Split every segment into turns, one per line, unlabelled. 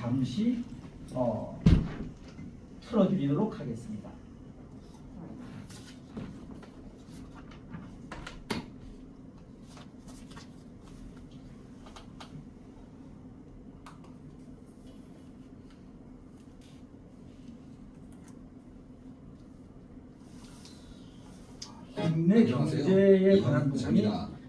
잠시 틀어드리도록 하겠습니다. 국내 경제에 관한 부분이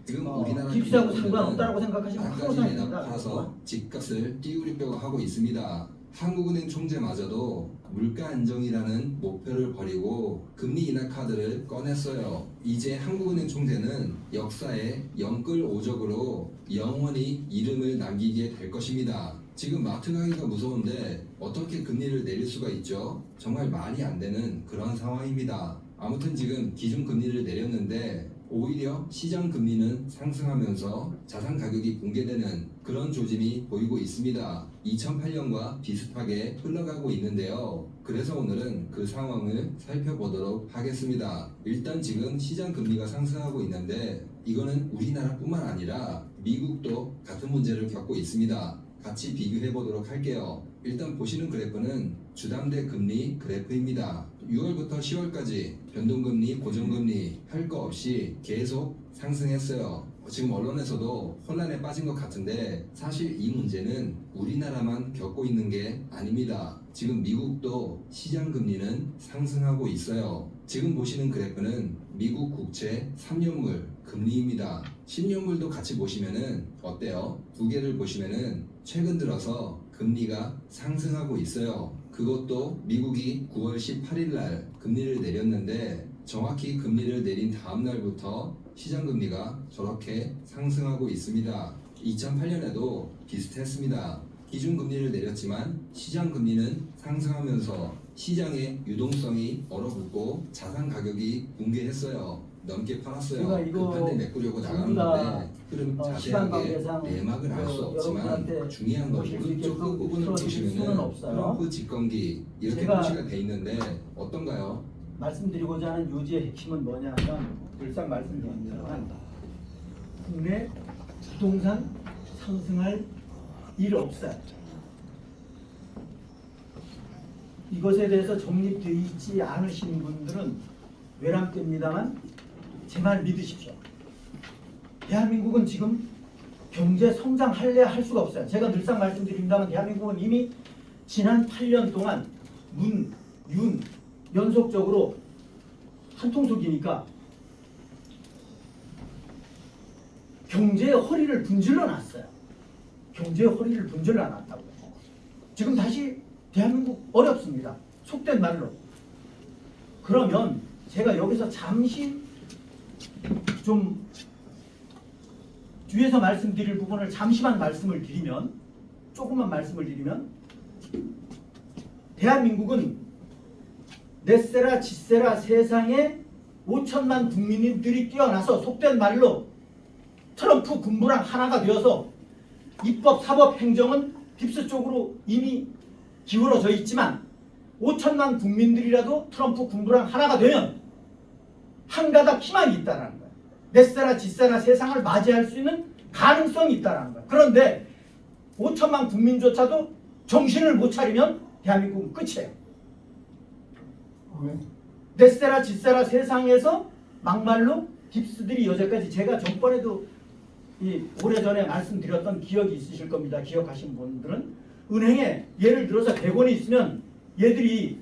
지금 우리나라
깁스하고 상관없다고 생각하시면
만
항상입니다.
가지 팔아서 집값을 띄우려고 하고 있습니다. 한국은행 총재마저도 물가 안정이라는 목표를 버리고 금리 인하 카드를 꺼냈어요. 이제 한국은행 총재는 역사에 영끌 오적으로 영원히 이름을 남기게 될 것입니다. 지금 마트 가기가 무서운데 어떻게 금리를 내릴 수가 있죠? 정말 말이 안 되는 그런 상황입니다. 아무튼 지금 기준금리를 내렸는데 오히려 시장 금리는 상승하면서 자산 가격이 붕괴되는 그런 조짐이 보이고 있습니다. 2008년과 비슷하게 흘러가고 있는데요. 그래서 오늘은 그 상황을 살펴보도록 하겠습니다. 일단 지금 시장 금리가 상승하고 있는데 이거는 우리나라뿐만 아니라 미국도 같은 문제를 겪고 있습니다. 같이 비교해 보도록 할게요. 일단 보시는 그래프는 주담대 금리 그래프입니다. 6월부터 10월까지 변동금리, 고정금리 할 거 없이 계속 상승했어요. 지금 언론에서도 혼란에 빠진 것 같은데 사실 이 문제는 우리나라만 겪고 있는 게 아닙니다. 지금 미국도 시장 금리는 상승하고 있어요. 지금 보시는 그래프는 미국 국채 3년물 금리입니다. 10년물도 같이 보시면은 어때요? 두 개를 보시면은 최근 들어서 금리가 상승하고 있어요. 그것도 미국이 9월 18일 날 금리를 내렸는데 정확히 금리를 내린 다음 날부터 시장 금리가 저렇게 상승하고 있습니다. 2008년에도 비슷했습니다. 기준 금리를 내렸지만 시장 금리는 상승하면서 시장의 유동성이 얼어붙고 자산 가격이 붕괴했어요. 넘게 팔았어요. 급한데 메꾸려고 나갔는데 흐름 자세하게 내막을 알 수 없지만 중요한 건 오른쪽 끝부분을 보시면은 트럼프 집권기 이렇게 표시가 돼 있는데 어떤가요?
말씀드리고자 하는 요지의 핵심은 뭐냐면 늘상 말씀드립니다만 국내 부동산 상승할 일 없어요. 이것에 대해서 정립되어 있지 않으신 분들은 외람됩니다만 제 말 믿으십시오. 대한민국은 지금 경제 성장할래 할 수가 없어요. 제가 늘상 말씀드립니다만 대한민국은 이미 지난 8년 동안 문, 윤 연속적으로 한통속이니까 경제의 허리를 분질러 놨어요. 경제의 허리를 분질러 놨다고요. 지금 다시 대한민국 어렵습니다. 속된 말로. 그러면 제가 여기서 잠시 좀 뒤에서 말씀드릴 부분을 잠시만 말씀을 드리면 조금만 말씀을 드리면 대한민국은 넷세라 짓세라 세상에 5천만 국민들이 뛰어나서 속된 말로 트럼프 군부랑 하나가 되어서 입법, 사법, 행정은 깁스 쪽으로 이미 기울어져 있지만 5천만 국민들이라도 트럼프 군부랑 하나가 되면 한가닥 희망이 있다는 거예요. 넷세라 짓세라 세상을 맞이할 수 있는 가능성이 있다는 거예요. 그런데 5천만 국민조차도 정신을 못 차리면 대한민국은 끝이에요. 넷세라 짓세라 세상에서 막말로 깁스들이 여태까지 제가 전번에도 오래전에 말씀드렸던 기억이 있으실 겁니다. 기억하신 분들은 은행에 예를 들어서 100원이 있으면 얘들이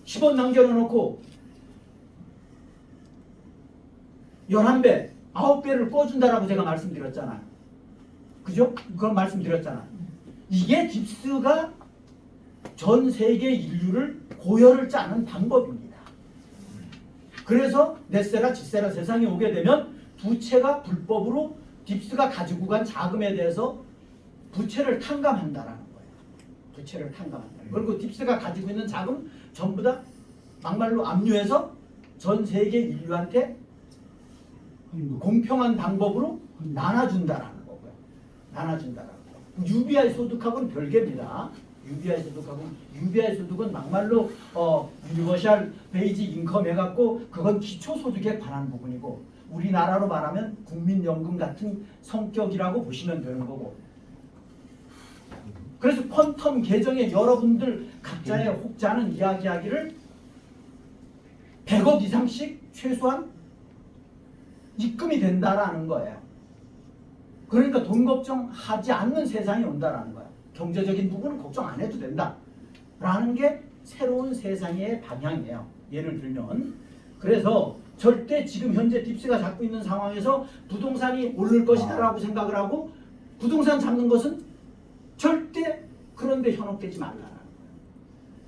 10원 남겨놓고 11배, 9배를 꿔준다라고 제가 말씀드렸잖아요. 그죠? 그건 말씀드렸잖아요. 이게 깁스가 전 세계 인류를 고열을 짜는 방법입니다. 그래서 넷세라 짓세라 세상에 오게 되면 부채가 불법으로 깁스가 가지고 간 자금에 대해서 부채를 탕감한다라는 거예요. 부채를 탕감한다. 그리고 깁스가 가지고 있는 자금 전부 다 막말로 압류해서 전 세계 인류한테 공평한 방법으로 나눠준다라는 거고요. 나눠준다라는 거. UBI 소득하고는 별개입니다. UBI 소득은 막말로 유니버셜 베이직 인컴 해갖고 그건 기초소득에 관한 부분이고 우리나라로 말하면 국민연금 같은 성격이라고 보시면 되는 거고 그래서 퀀텀 계정에 여러분들 각자의 혹자는 이야기하기를 100억 이상씩 최소한 입금이 된다라는 거예요. 그러니까 돈 걱정하지 않는 세상이 온다라는 거예요. 경제적인 부분은 걱정 안 해도 된다라는 게 새로운 세상의 방향이에요. 예를 들면 그래서 절대 지금 현재 딥스가 잡고 있는 상황에서 부동산이 오를 것이다라고 생각을 하고 부동산 잡는 것은 절대 그런데 현혹되지 말라는 거예요.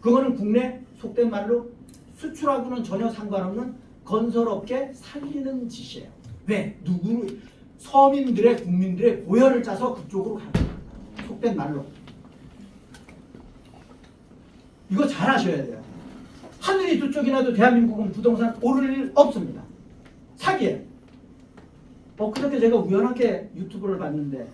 그거는 국내 속된 말로 수출하고는 전혀 상관없는 건설업계 살리는 짓이에요. 왜? 서민들의 국민들의 고열을 짜서 그쪽으로 가는 거예요. 속된 말로. 이거 잘 아셔야 돼요. 하늘이 두 쪽이 나도 대한민국은 부동산 오를 일 없습니다. 사기예요. 그저께 제가 우연하게 유튜브를 봤는데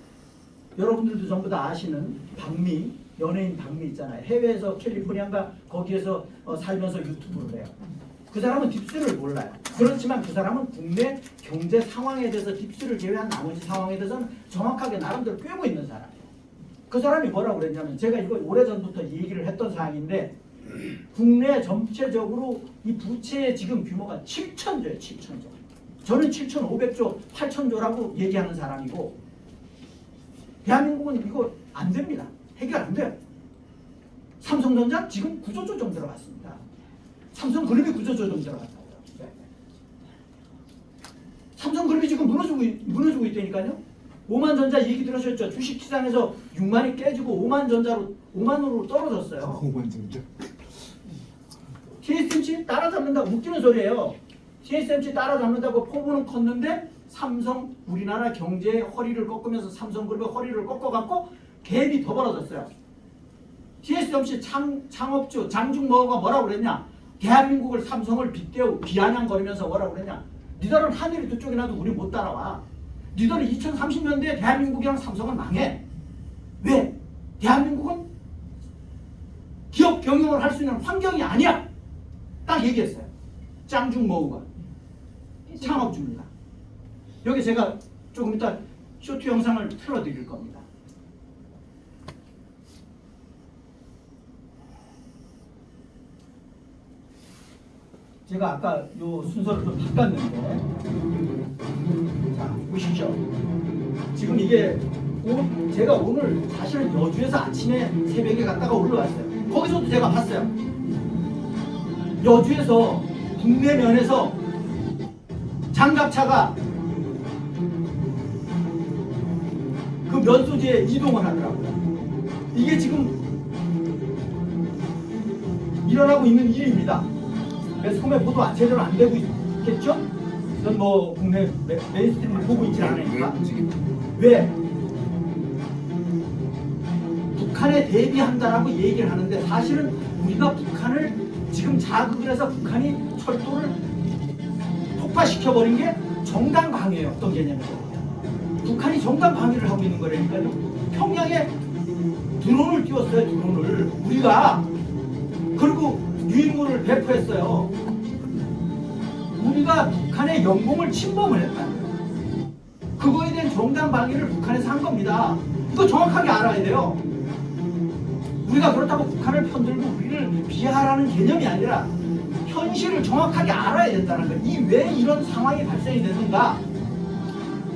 여러분들도 전부 다 아시는 박미, 연예인 박미 있잖아요. 해외에서 캘리포니아인가 거기에서 살면서 유튜브를 해요. 그 사람은 딥스를 몰라요. 그렇지만 그 사람은 국내 경제 상황에 대해서 딥스를 제외한 나머지 상황에 대해서는 정확하게 나름대로 꿰고 있는 사람이에요. 그 사람이 뭐라고 그랬냐면 제가 이거 오래전부터 얘기를 했던 사항인데 국내 전체적으로 이 부채의 지금 규모가 7천조예요. 7천조. 저는 7,500조, 8천조라고 얘기하는 사람이고 대한민국은 이거 안 됩니다. 해결 안 돼요. 삼성전자 지금 구조조정 들어갔습니다. 삼성그룹이 구조조정 들어갔다고요. 네. 삼성그룹이 지금 무너지고 있다니까요. 오만전자 얘기 들으셨죠? 주식시장에서 6만이 깨지고 5만으로 떨어졌어요.
5만전자.
TSMC 따라잡는다고 웃기는 소리예요. TSMC 따라잡는다고 포부는 컸는데 삼성 우리나라 경제의 허리를 꺾으면서 삼성그룹의 허리를 꺾어갖고 갭이 더 벌어졌어요. TSMC 창업주 장중모가 뭐라고 그랬냐? 대한민국을 삼성을 빗대어 비아냥거리면서 뭐라고 그랬냐? 니들은 하늘이 두 쪽이 나도 우리 못 따라와. 니들은 2030년대에 대한민국이랑 삼성은 망해. 왜? 대한민국은 기업 경영을 할 수 있는 환경이 아니야. 딱 얘기했어요. 짱중모우가 창업주입니다. 여기 제가 조금 이따 쇼트 영상을 틀어드릴 겁니다. 제가 아까 요 순서를 좀 바꿨는데 자 보십시오. 지금 이게 제가 오늘 사실은 여주에서 아침에 새벽에 갔다가 올라왔어요. 거기서도 제가 봤어요. 여주에서 국내면에서 장갑차가 그 면소지에 이동을 하더라고요. 이게 지금 일어나고 있는 일입니다. 소매 보도 제대로 안 되고 있겠죠? 이건 뭐 국내 메인스트림을 보고 있지 않으니까. 왜? 북한에 대비한다라고 얘기를 하는데 사실은 우리가 북한을 지금 자극을 해서 북한이 철도를 폭파시켜버린 게 정당 방위예요. 어떤 개념이죠? 북한이 정당 방위를 하고 있는 거라니까요. 평양에 드론을 띄웠어요. 드론을 우리가. 그리고 유인물을 배포했어요. 우리가 북한의 영공을 침범을 했다는 거예요. 그거에 대한 정당 방위를 북한에서 한 겁니다. 이거 정확하게 알아야 돼요. 우리가 그렇다고 북한을 편들고 우리를 비하하라는 개념이 아니라 현실을 정확하게 알아야 된다는 거예요. 이 왜 이런 상황이 발생이 됐는가?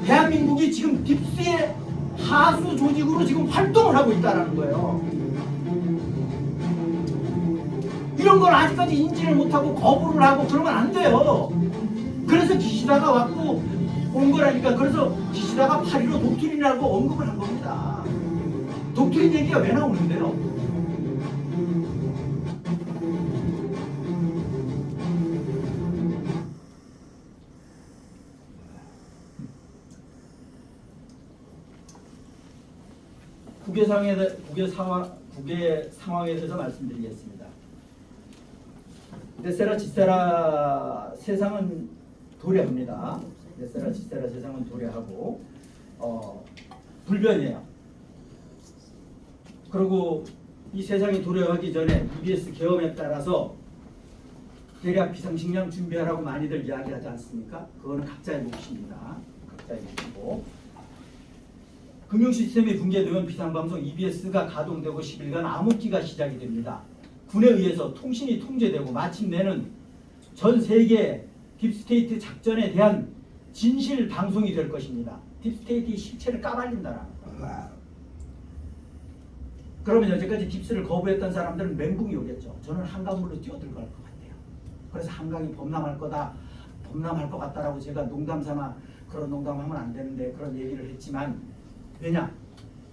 대한민국이 지금 딥스의 하수 조직으로 지금 활동을 하고 있다는 거예요. 이런 걸 아직까지 인지를 못하고 거부를 하고 그러면 안 돼요. 그래서 기시다가 왔고 온 거라니까. 그래서 기시다가 8.15 독트린이라고 언급을 한 겁니다. 독트린 얘기가 왜 나오는데요? 국외 상황에 대해서 말씀드리겠습니다. 네세라 지세라 세상은 도래합니다. 네세라 지세라 세상은 도래하고 불변이에요. 그리고 이 세상이 도래하기 전에 EBS 계엄에 따라서 대략 비상식량 준비하라고 많이들 이야기하지 않습니까? 그거는 각자의 몫입니다. 각자의 몫이고 금융시스템이 붕괴되면 비상방송 EBS가 가동되고 10일간 암흑기가 시작이 됩니다. 군에 의해서 통신이 통제되고 마침내는 전 세계 딥스테이트 작전에 대한 진실 방송이 될 것입니다. 딥스테이트의 실체를 까발린다라는 거예요. 그러면 여태까지 딥스를 거부했던 사람들은 멘붕이 오겠죠. 저는 한강물로 뛰어들어갈 것 같아요. 그래서 한강이 범람할 거다, 범람할 것 같다라고 제가 농담삼아 그런 농담하면 안 되는데 그런 얘기를 했지만 왜냐?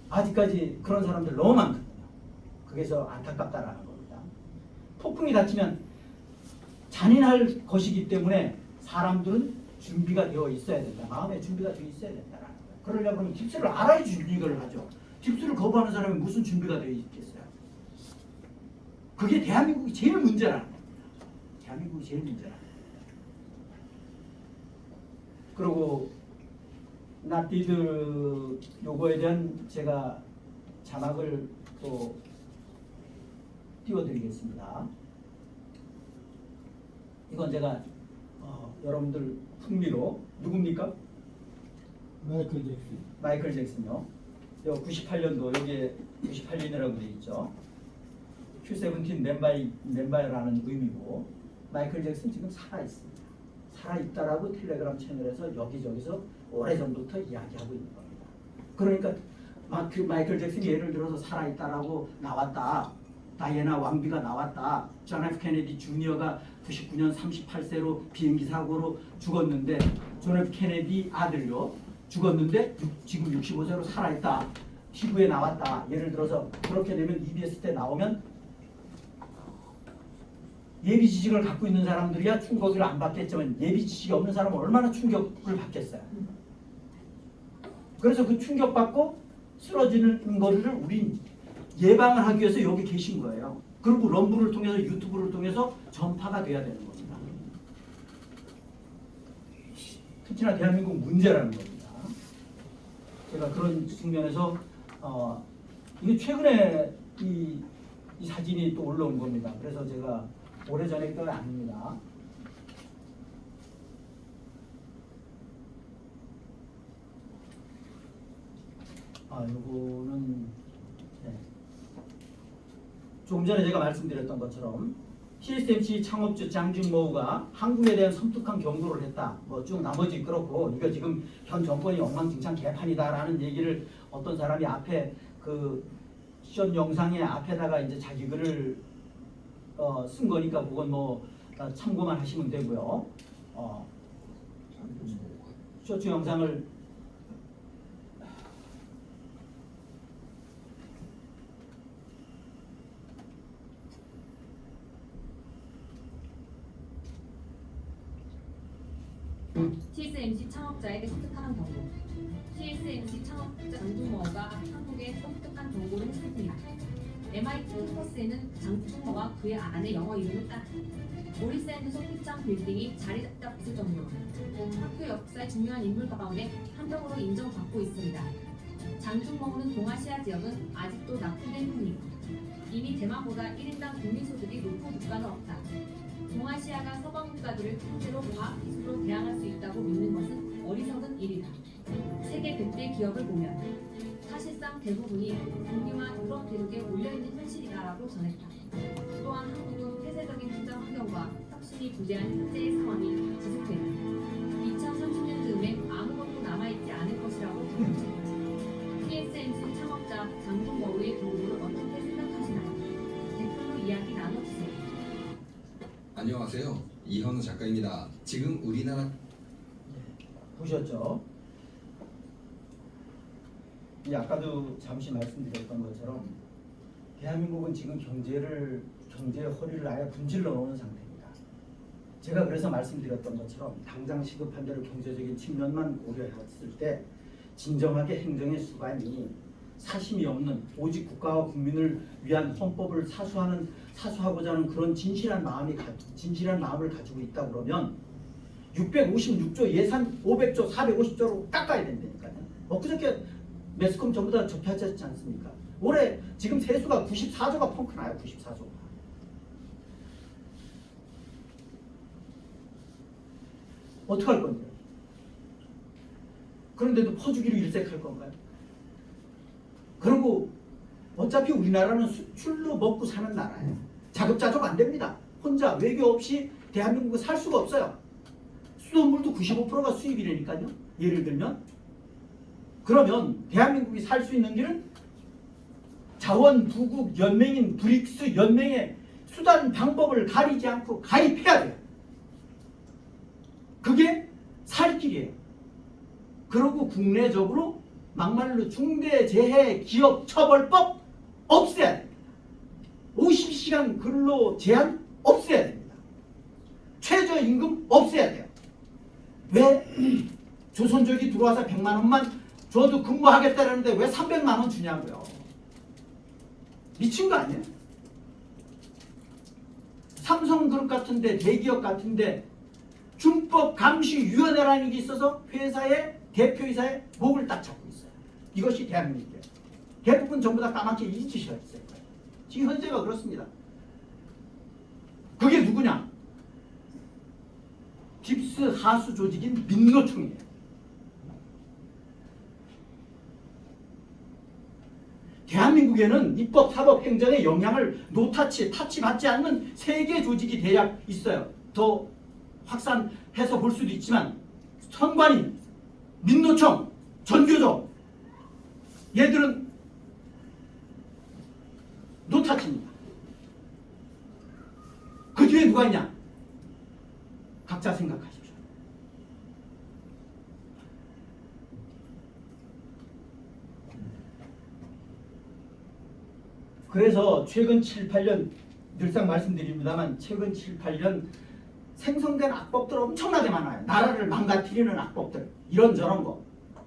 아직까지 그런 사람들 너무 많거든요. 그게서 안타깝다라는 겁니다. 폭풍이 닥치면 잔인할 것이기 때문에 사람들은 준비가 되어 있어야 된다. 마음의 준비가 되어 있어야 된다라는 거예요. 그러려면 딥스를 알아야지 이걸 하죠. 딥스를 거부하는 사람이 무슨 준비가 되어 있겠어요? 그게 대한민국이 제일 문제라는 겁니다. 대한민국이 제일 문제라는 거예요. 그리고 낫디드 요거에 대한 제가 자막을 또 띄워드리겠습니다. 이건 제가 여러분들 흥미로 누굽니까? 마이클 잭슨요. 요 98년도 여기에 98년이라고 되어 있죠. Q17 멤버라는 의미고 마이클 잭슨 지금 살아 있습니다. 살아 있다라고 텔레그램 채널에서 여기저기서 오래전부터 이야기하고 있는 겁니다. 그러니까 마이클 잭슨이 예를 들어서 살아 있다라고 나왔다. 다이애나 왕비가 나왔다. 존 F 케네디 주니어가 99년 38세로 비행기 사고로 죽었는데 존 F 케네디 아들요 죽었는데 지금 65세로 살아있다. TV에 나왔다. 예를 들어서 그렇게 되면 EBS 때 나오면 예비 지식을 갖고 있는 사람들이야 충격을 안 받겠지만 예비 지식이 없는 사람은 얼마나 충격을 받겠어요. 그래서 그 충격받고 쓰러지는 거를 우린 예방을 하기 위해서 여기 계신 거예요. 그리고 럼블을 통해서 유튜브를 통해서 전파가 돼야 되는 겁니다. 특히나 대한민국 문제라는 겁니다. 제가 그런 측면에서 이게 최근에 이 사진이 또 올라온 겁니다. 그래서 제가 오래전에 건 아닙니다. 요거는 네. 조금 전에 제가 말씀드렸던 것처럼 TSMC 창업주 장준모우가 한국에 대한 섬뜩한 경고를 했다. 뭐 쭉 나머지 그렇고 이거 지금 현 정권이 엉망진창 개판이다라는 얘기를 어떤 사람이 앞에 그 시연 영상의 앞에다가 이제 자기 글을 쓴 거니까 그건 뭐 참고만 하시면 되고요. 쇼츠 영상을
TSMC 창업자의 섬뜩한 경고. TSMC 창업자 장준모가 한국에 섬뜩한 경고를 했습니다. MIT 캠퍼스에는 장준모와 그의 아내 영어 이름을 딴 모리스앤드 소피짱 빌딩이 자리 잡다 있을 정도로 학교 역사의 중요한 인물 가운데 한 명으로 인정받고 있습니다. 장준모는 동아시아 지역은 아직도 낙후된 편이고 이미 대만보다 1인당 국민소득이 높은 국가는 없다. 동아시아가 서방 국가들을 통째로 과학기술로 대항할 수 있다고 믿는 것은 어리석은 일이다. 세계 100대 기업을 보면 사실상 대부분이 북유와 유럽 대륙에 몰려있는 현실이다라고 전했다. 또한 한국은 폐쇄적인 투자 환경과 혁신이 부재한 현재의 상황이 지속되며 2030년 즈음에 아무것도 남아있지 않을 것이라고 경고했다. TSMC 창업자 장준모의 경고를 어떻게 생각하시나요? 댓글로 이야기 나눠주세요.
안녕하세요. 이현우 작가입니다. 지금 우리나라
보셨죠? 아까도 잠시 말씀드렸던 것처럼 대한민국은 지금 경제의 허리를 아예 분질러 놓은 상태입니다. 제가 그래서 말씀드렸던 것처럼 당장 시급한 대로 경제적인 측면만 고려했을 때 진정하게 행정의 수반이 사심이 없는 오직 국가와 국민을 위한 헌법을 사수하고자 하는 그런 진실한 마음을 가지고 있다 그러면 656조 예산 500조 450조로 깎아야 된다니까요. 엊그저께 매스컴 전부 다 접하지 않습니까? 올해 지금 세수가 94조가 펑크 나요. 94조가. 어떻게 할 건데요? 그런데도 퍼주기로 일색할 건가요? 그리고 어차피 우리나라는 수출로 먹고 사는 나라예요. 자급자족 안 됩니다. 혼자 외교 없이 대한민국에 살 수가 없어요. 수돗물도 95%가 수입이라니까요. 예를 들면 그러면 대한민국이 살 수 있는 길은 자원부국 연맹인 브릭스 연맹의 수단 방법을 가리지 않고 가입해야 돼요. 그게 살 길이에요. 그리고 국내적으로 막말로 중대재해기업처벌법 없애야 됩니다. 50시간 근로 제한 없애야 됩니다. 최저임금 없애야 돼요. 왜 조선족이 들어와서 100만 원만 줘도 근무하겠다라는데 왜 300만 원 주냐고요. 미친 거 아니에요? 삼성그룹 같은데 대기업 같은데 준법감시위원회라는 게 있어서 회사의 대표이사의 목을 딱 잡고 있어요. 이것이 대한민국이에요. 대부분 전부 다 까맣게 잊으셔야 있어요. 지금 현재가 그렇습니다. 그게 누구냐? 딥스 하수 조직인 민노총이에요. 대한민국에는 입법, 사법, 행정의 영향을 타치받지 않는 세계 조직이 대략 있어요. 더 확산해서 볼 수도 있지만 선관위, 민노총, 전교조 얘들은 노타치입니다. 그 뒤에 누가 있냐? 각자 생각하십시오. 그래서 최근 7, 8년 늘상 말씀드립니다만 최근 7, 8년 생성된 악법들 엄청나게 많아요. 나라를 망가뜨리는 악법들 이런저런 거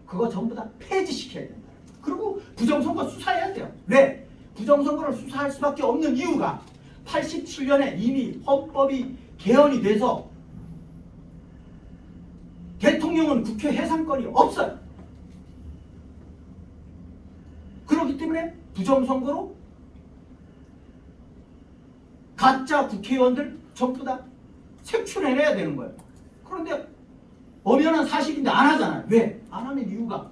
그거 전부 다 폐지시켜야 된다. 그리고 부정선거 수사해야 돼요. 왜? 부정선거를 수사할 수밖에 없는 이유가 87년에 이미 헌법이 개헌이 돼서 대통령은 국회 해산권이 없어요. 그렇기 때문에 부정선거로 가짜 국회의원들 전부 다 색출해내야 되는 거예요. 그런데 엄연한 사실인데 안 하잖아요. 왜? 안 하는 이유가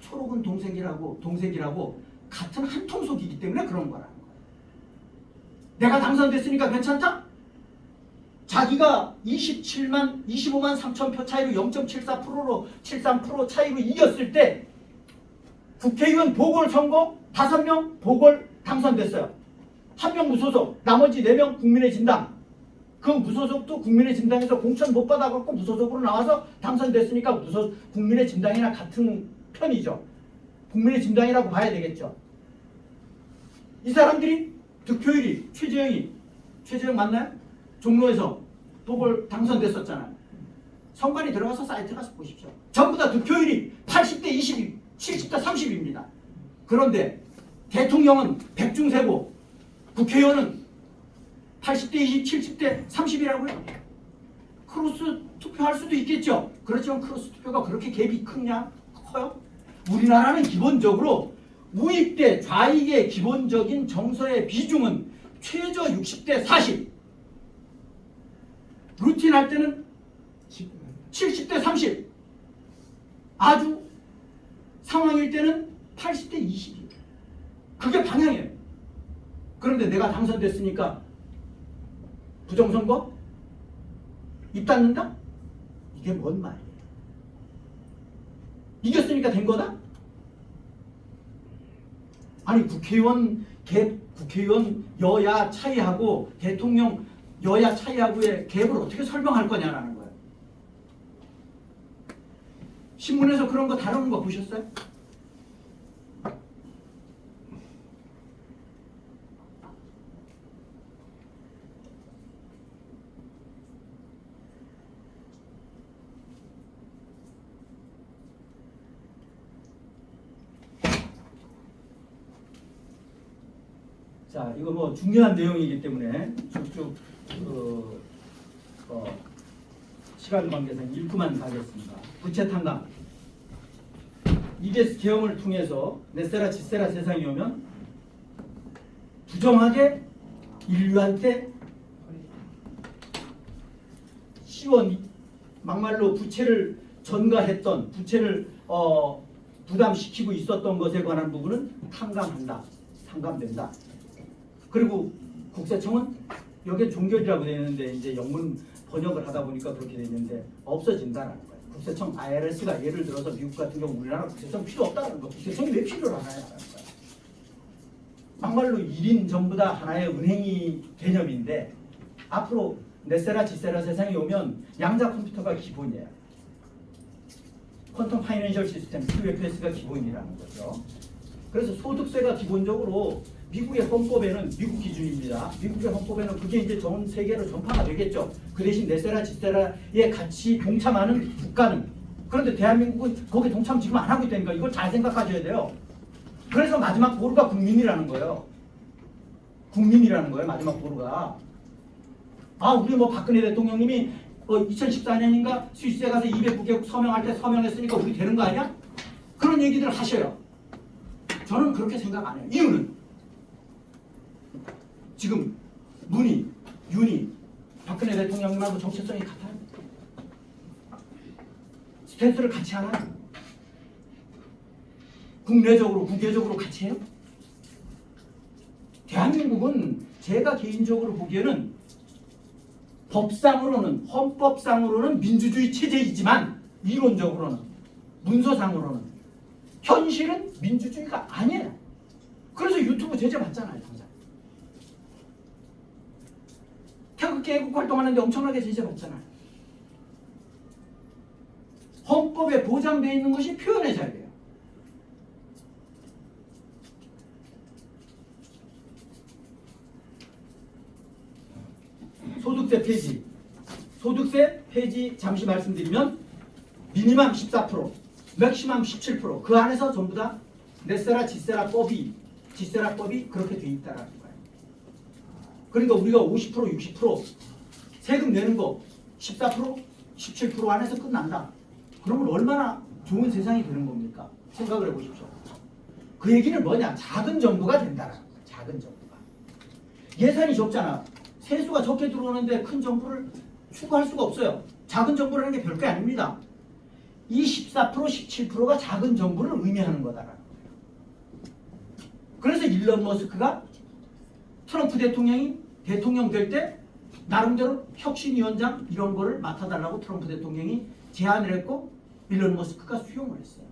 초록은 동색이라고 같은 한 통속이기 때문에 그런 거라는 거예요. 내가 당선됐으니까 괜찮다? 자기가 25만 3천 표 차이로 0.74%로 73% 차이로 이겼을 때 국회의원 보궐선거 5명 보궐 당선됐어요. 1명 무소속, 나머지 4명 국민의 진당. 그 무소속도 국민의 진당에서 공천 못 받아갖고 무소속으로 나와서 당선됐으니까 국민의 진당이나 같은 편이죠. 국민의 진당이라고 봐야 되겠죠. 이 사람들이 득표율이 최재형 맞나요? 종로에서 보궐 당선됐었잖아요. 선관위 들어가서 사이트 가서 보십시오. 전부 다 득표율이 80대 20, 70대 30입니다. 그런데 대통령은 백중세고 국회의원은 80대 20, 70대 30이라고요. 크로스 투표할 수도 있겠죠. 그렇지만 크로스 투표가 그렇게 갭이 크냐? 커요? 우리나라는 기본적으로 우익대 좌익의 기본적인 정서의 비중은 최저 60대 40. 루틴 할 때는 70대 30. 아주 상황일 때는 80대 20. 그게 방향이에요. 그런데 내가 당선됐으니까 부정선거? 입 닫는다? 이게 뭔 말이에요? 이겼으니까 된 거다? 아니 국회의원 여야 차이하고 대통령 여야 차이하고의 갭을 어떻게 설명할 거냐라는 거예요. 신문에서 그런 거 다루는 거 보셨어요? 자, 이거 뭐 중요한 내용이기 때문에 쭉쭉 시간 관계상 읽고만 가겠습니다. 부채 탕감. EBS 계엄을 통해서 넷세라 짓세라 세상이 오면 부정하게 인류한테 막말로 부채를 전가했던 부채를 부담시키고 있었던 것에 관한 부분은 탕감한다. 탕감된다. 그리고 국세청은 여기에 종결이라고 되어 있는데 이제 영문 번역을 하다 보니까 그렇게 되어 있는데 없어진다는 거예요. 국세청 IRS가 예를 들어서 미국 같은 경우 우리나라 국세청 필요 없다는 거. 국세청이 왜 필요를 하나요? 막말로 1인 전부 다 하나의 은행이 개념인데 앞으로 넷세라 지세라 세상이 오면 양자 컴퓨터가 기본이에요. 퀀텀 파이낸셜 시스템 QFS가 기본이라는 거죠. 그래서 소득세가 기본적으로 미국의 헌법에는 미국 기준입니다. 미국의 헌법에는 그게 이제 전 세계로 전파가 되겠죠. 그 대신 넷세라 지세라에 같이 동참하는 국가는 그런데 대한민국은 거기에 동참 지금 안 하고 있다니까 이걸 잘 생각하셔야 돼요. 그래서 마지막 보루가 국민이라는 거예요. 국민이라는 거예요. 마지막 보루가. 아 우리 뭐 박근혜 대통령님이 2014년인가 스위스에 가서 209개국 서명할 때 서명했으니까 우리 되는 거 아니야? 그런 얘기들 하셔요. 저는 그렇게 생각 안 해요. 이유는 지금 문희, 윤희, 박근혜 대통령님하고 정체성이 같아요. 스탠스를 같이 하나요? 국내적으로, 국외적으로 같이 해요? 대한민국은 제가 개인적으로 보기에는 법상으로는, 헌법상으로는 민주주의 체제이지만 이론적으로는, 문서상으로는 현실은 민주주의가 아니에요. 그래서 유튜브 제재 받잖아요. 당장. 태극기 애국 활동하는데 엄청나게 제재 받잖아요. 헌법에 보장되어 있는 것이 표현의 자유예요. 소득세 폐지. 소득세 폐지 잠시 말씀드리면 미니멈 14%, 맥시멈 17%. 그 안에서 전부 다 넷세라 지세라법이 그렇게 돼 있다라는 거예요. 그러니까 우리가 50%, 60% 세금 내는 거 14%, 17% 안에서 끝난다. 그러면 얼마나 좋은 세상이 되는 겁니까? 생각을 해보십시오. 그 얘기는 뭐냐? 작은 정부가 된다라는 거예요. 작은 정부가. 예산이 적잖아. 세수가 적게 들어오는데 큰 정부를 추구할 수가 없어요. 작은 정부라는 게 별게 아닙니다. 이 14%, 17%가 작은 정부를 의미하는 거다라는 거예요. 그래서 일론 머스크가 트럼프 대통령이 대통령 될 때 나름대로 혁신위원장 이런 거를 맡아달라고 트럼프 대통령이 제안을 했고 일론 머스크가 수용을 했어요.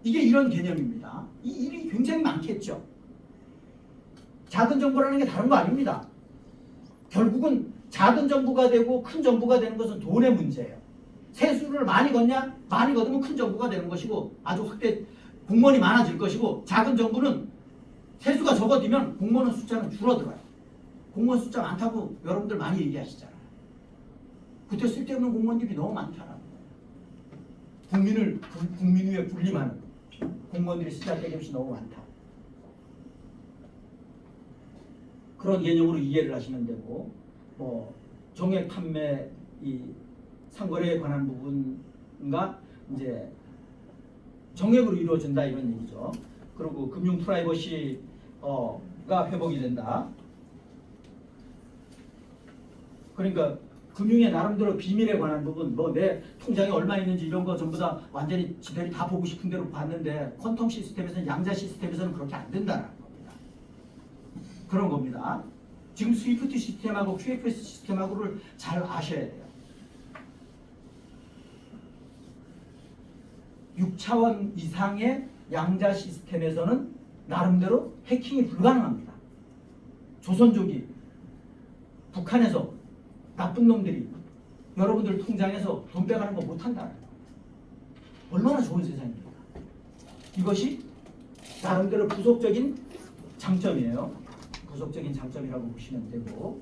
이게 이런 개념입니다. 이 일이 굉장히 많겠죠. 작은 정부라는 게 다른 거 아닙니다. 결국은 작은 정부가 되고 큰 정부가 되는 것은 돈의 문제예요. 세수를 많이 걷냐? 많이 걷으면 큰 정부가 되는 것이고 아주 확대 공무원이 많아질 것이고 작은 정부는 세수가 적어지면 공무원 숫자는 줄어들어요. 공무원 숫자 많다고 여러분들 많이 얘기하시잖아요. 그때 쓸데없는 공무원들이 너무 많잖아요. 국민 위에 군림하는 공무원들이 쓰잘데기 없이 너무 많다. 그런 개념으로 이해를 하시면 되고 뭐 정액 판매 이 상거래에 관한 부분과 이제 정액으로 이루어진다 이런 얘기죠. 그리고 금융 프라이버시가 회복이 된다. 그러니까 금융의 나름대로 비밀에 관한 부분, 뭐 내 통장에 얼마 있는지 이런 거 전부 다 완전히 지들이 다 보고 싶은 대로 봤는데 퀀텀 시스템에서는 양자 시스템에서는 그렇게 안 된다는 겁니다. 그런 겁니다. 지금 스위프트 시스템하고 QFS 시스템하고를 잘 아셔야 돼요. 6차원 이상의 양자 시스템에서는 나름대로 해킹이 불가능합니다. 조선족이 북한에서 나쁜 놈들이 여러분들 통장에서 돈 빼가는 거 못한다. 얼마나 좋은 세상입니까? 이것이 나름대로 부속적인 장점이에요. 부속적인 장점이라고 보시면 되고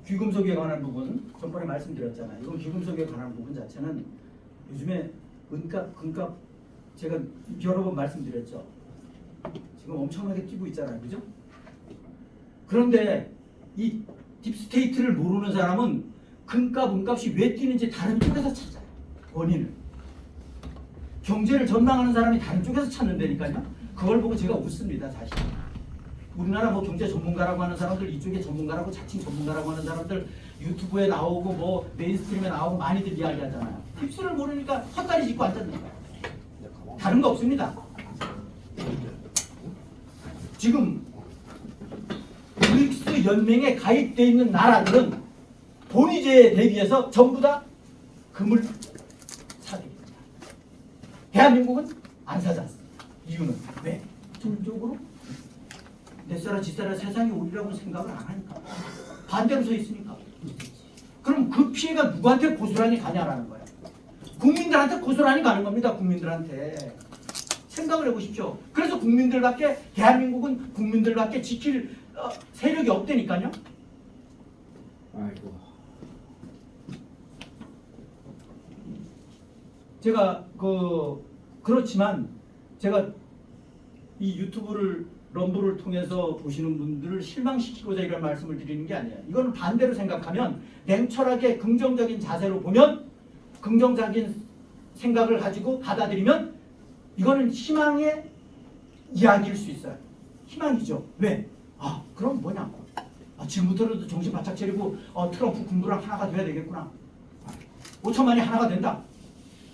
귀금속에 관한 부분 전번에 말씀드렸잖아요. 이건 귀금속에 관한 부분 자체는 요즘에 금값 제가 여러 번 말씀드렸죠. 지금 엄청나게 뛰고 있잖아요. 그죠? 그런데 이 딥스테이트를 모르는 사람은 금값, 은값이 왜 뛰는지 다른 쪽에서 찾아요. 원인을. 경제를 전망하는 사람이 다른 쪽에서 찾는다니까요. 그걸 보고 제가 웃습니다, 사실. 우리나라 뭐 경제 전문가라고 하는 사람들, 이쪽에 전문가라고 자칭 전문가라고 하는 사람들 유튜브에 나오고 뭐 메인스트림에 나오고 많이들 이야기하잖아요. 팁스를 모르니까 헛다리 짚고 앉았는 거예요. 다른 거 없습니다. 지금 브릭스 연맹에 가입되어 있는 나라들은 본위제에 대비해서 전부 다 금을 사들입니다. 대한민국은 안 사지 않습니다. 이유는 왜? 전적으로 내 지사라 세상이 우리라고는 생각을 안 하니까. 반대로 서 있으니까. 그럼 그 피해가 누구한테 고스란히 가냐라는 거예요. 국민들한테 고스란히 가는 겁니다. 국민들한테. 생각을 해보십시오. 그래서 국민들밖에, 대한민국은 국민들밖에 지킬 세력이 없다니까요.
아이고.
제가 그렇지만 제가 이 유튜브를 럼블을 통해서 보시는 분들을 실망시키고자 이런 말씀을 드리는 게 아니에요. 이거는 반대로 생각하면 냉철하게 긍정적인 자세로 보면 긍정적인 생각을 가지고 받아들이면 이거는 희망의 이야기일 수 있어요. 희망이죠. 왜? 그럼 뭐냐? 지금부터라도 정신 바짝 차리고 트럼프 군부랑 하나가 돼야 되겠구나. 5천만이 하나가 된다.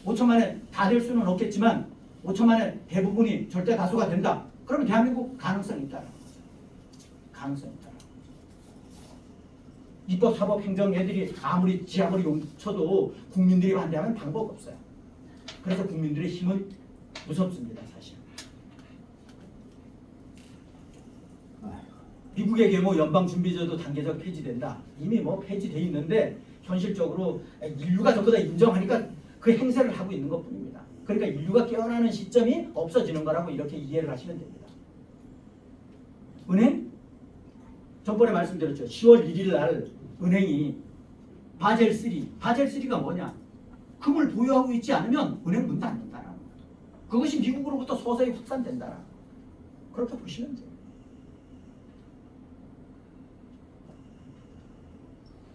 5천만에 다 될 수는 없겠지만 5천만의 대부분이 절대 다수가 된다. 그러면 대한민국 가능성이 있다. 가능성이 있다. 입법, 사법, 행정 애들이 아무리 용쳐도 국민들이 반대하면 방법 없어요. 그래서 국민들의 힘은 무섭습니다, 사실. 미국의 경우 연방준비제도 단계적 폐지된다. 이미 뭐 폐지돼 있는데 현실적으로 인류가 전부 다 인정하니까 그 행세를 하고 있는 것뿐입니다. 그러니까 인류가 깨어나는 시점이 없어지는 거라고 이렇게 이해를 하시면 됩니다. 은행? 전번에 말씀드렸죠. 10월 1일 날 은행이 바젤3가 뭐냐? 금을 보유하고 있지 않으면 은행 문 닫는다라는 거예요. 그것이 미국으로부터 서서히 확산된다라. 그렇게 보시면 돼요.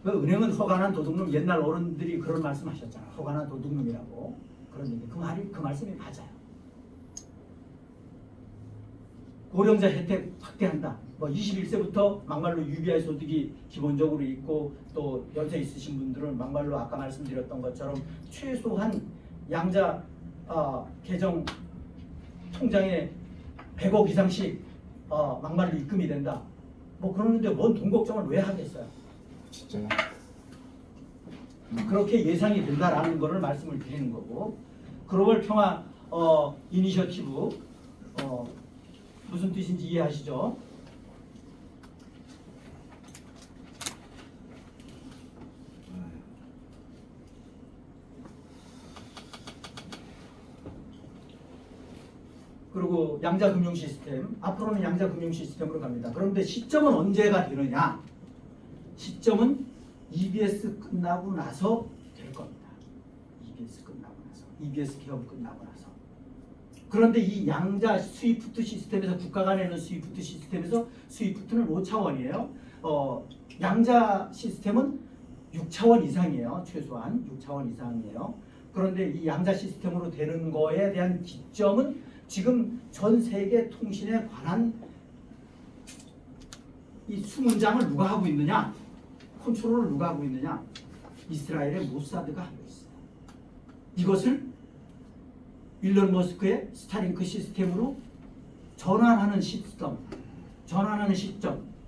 그 은행은 허가난 도둑놈, 옛날 어른들이 그런 말씀하셨잖아. 허가난 도둑놈이라고. 그런 얘기. 그 말씀이 맞아요. 고령자 혜택 확대한다. 뭐 21세부터 막말로 UBI 소득이 기본적으로 있고 또 연세 있으신 분들은 막말로 아까 말씀드렸던 것처럼 최소한 양자 계정 통장에 100억 이상씩 막말로 입금이 된다. 뭐 그러는데 뭔 돈 걱정을 왜 하겠어요?
진짜.
그렇게 예상이 된다라는 것을 말씀을 드리는 거고, 글로벌 평화 이니셔티브 무슨 뜻인지 이해하시죠? 그리고 양자 금융 시스템, 앞으로는 양자 금융 시스템으로 갑니다. 그런데 시점은 언제가 되느냐? 시점은 EBS 끝나고 나서 될 겁니다. EBS 끝나고 나서, EBS 개업 끝나고 나서. 그런데 이 양자 스위프트 시스템에서, 국가가 내는 스위프트 시스템에서, 스위프트는 5차원이에요. 양자 시스템은 6차원 이상이에요. 최소한 6차원 이상이에요. 그런데 이 양자 시스템으로 되는 거에 대한 기점은 지금 전 세계 통신에 관한 이 수문장을 누가 하고 있느냐? 컨트롤을 누가 하고 있느냐? 이스라엘의 모사드가 하고 있어요. 이것을 일론 머스크의 스타링크 시스템으로 전환하는 시점,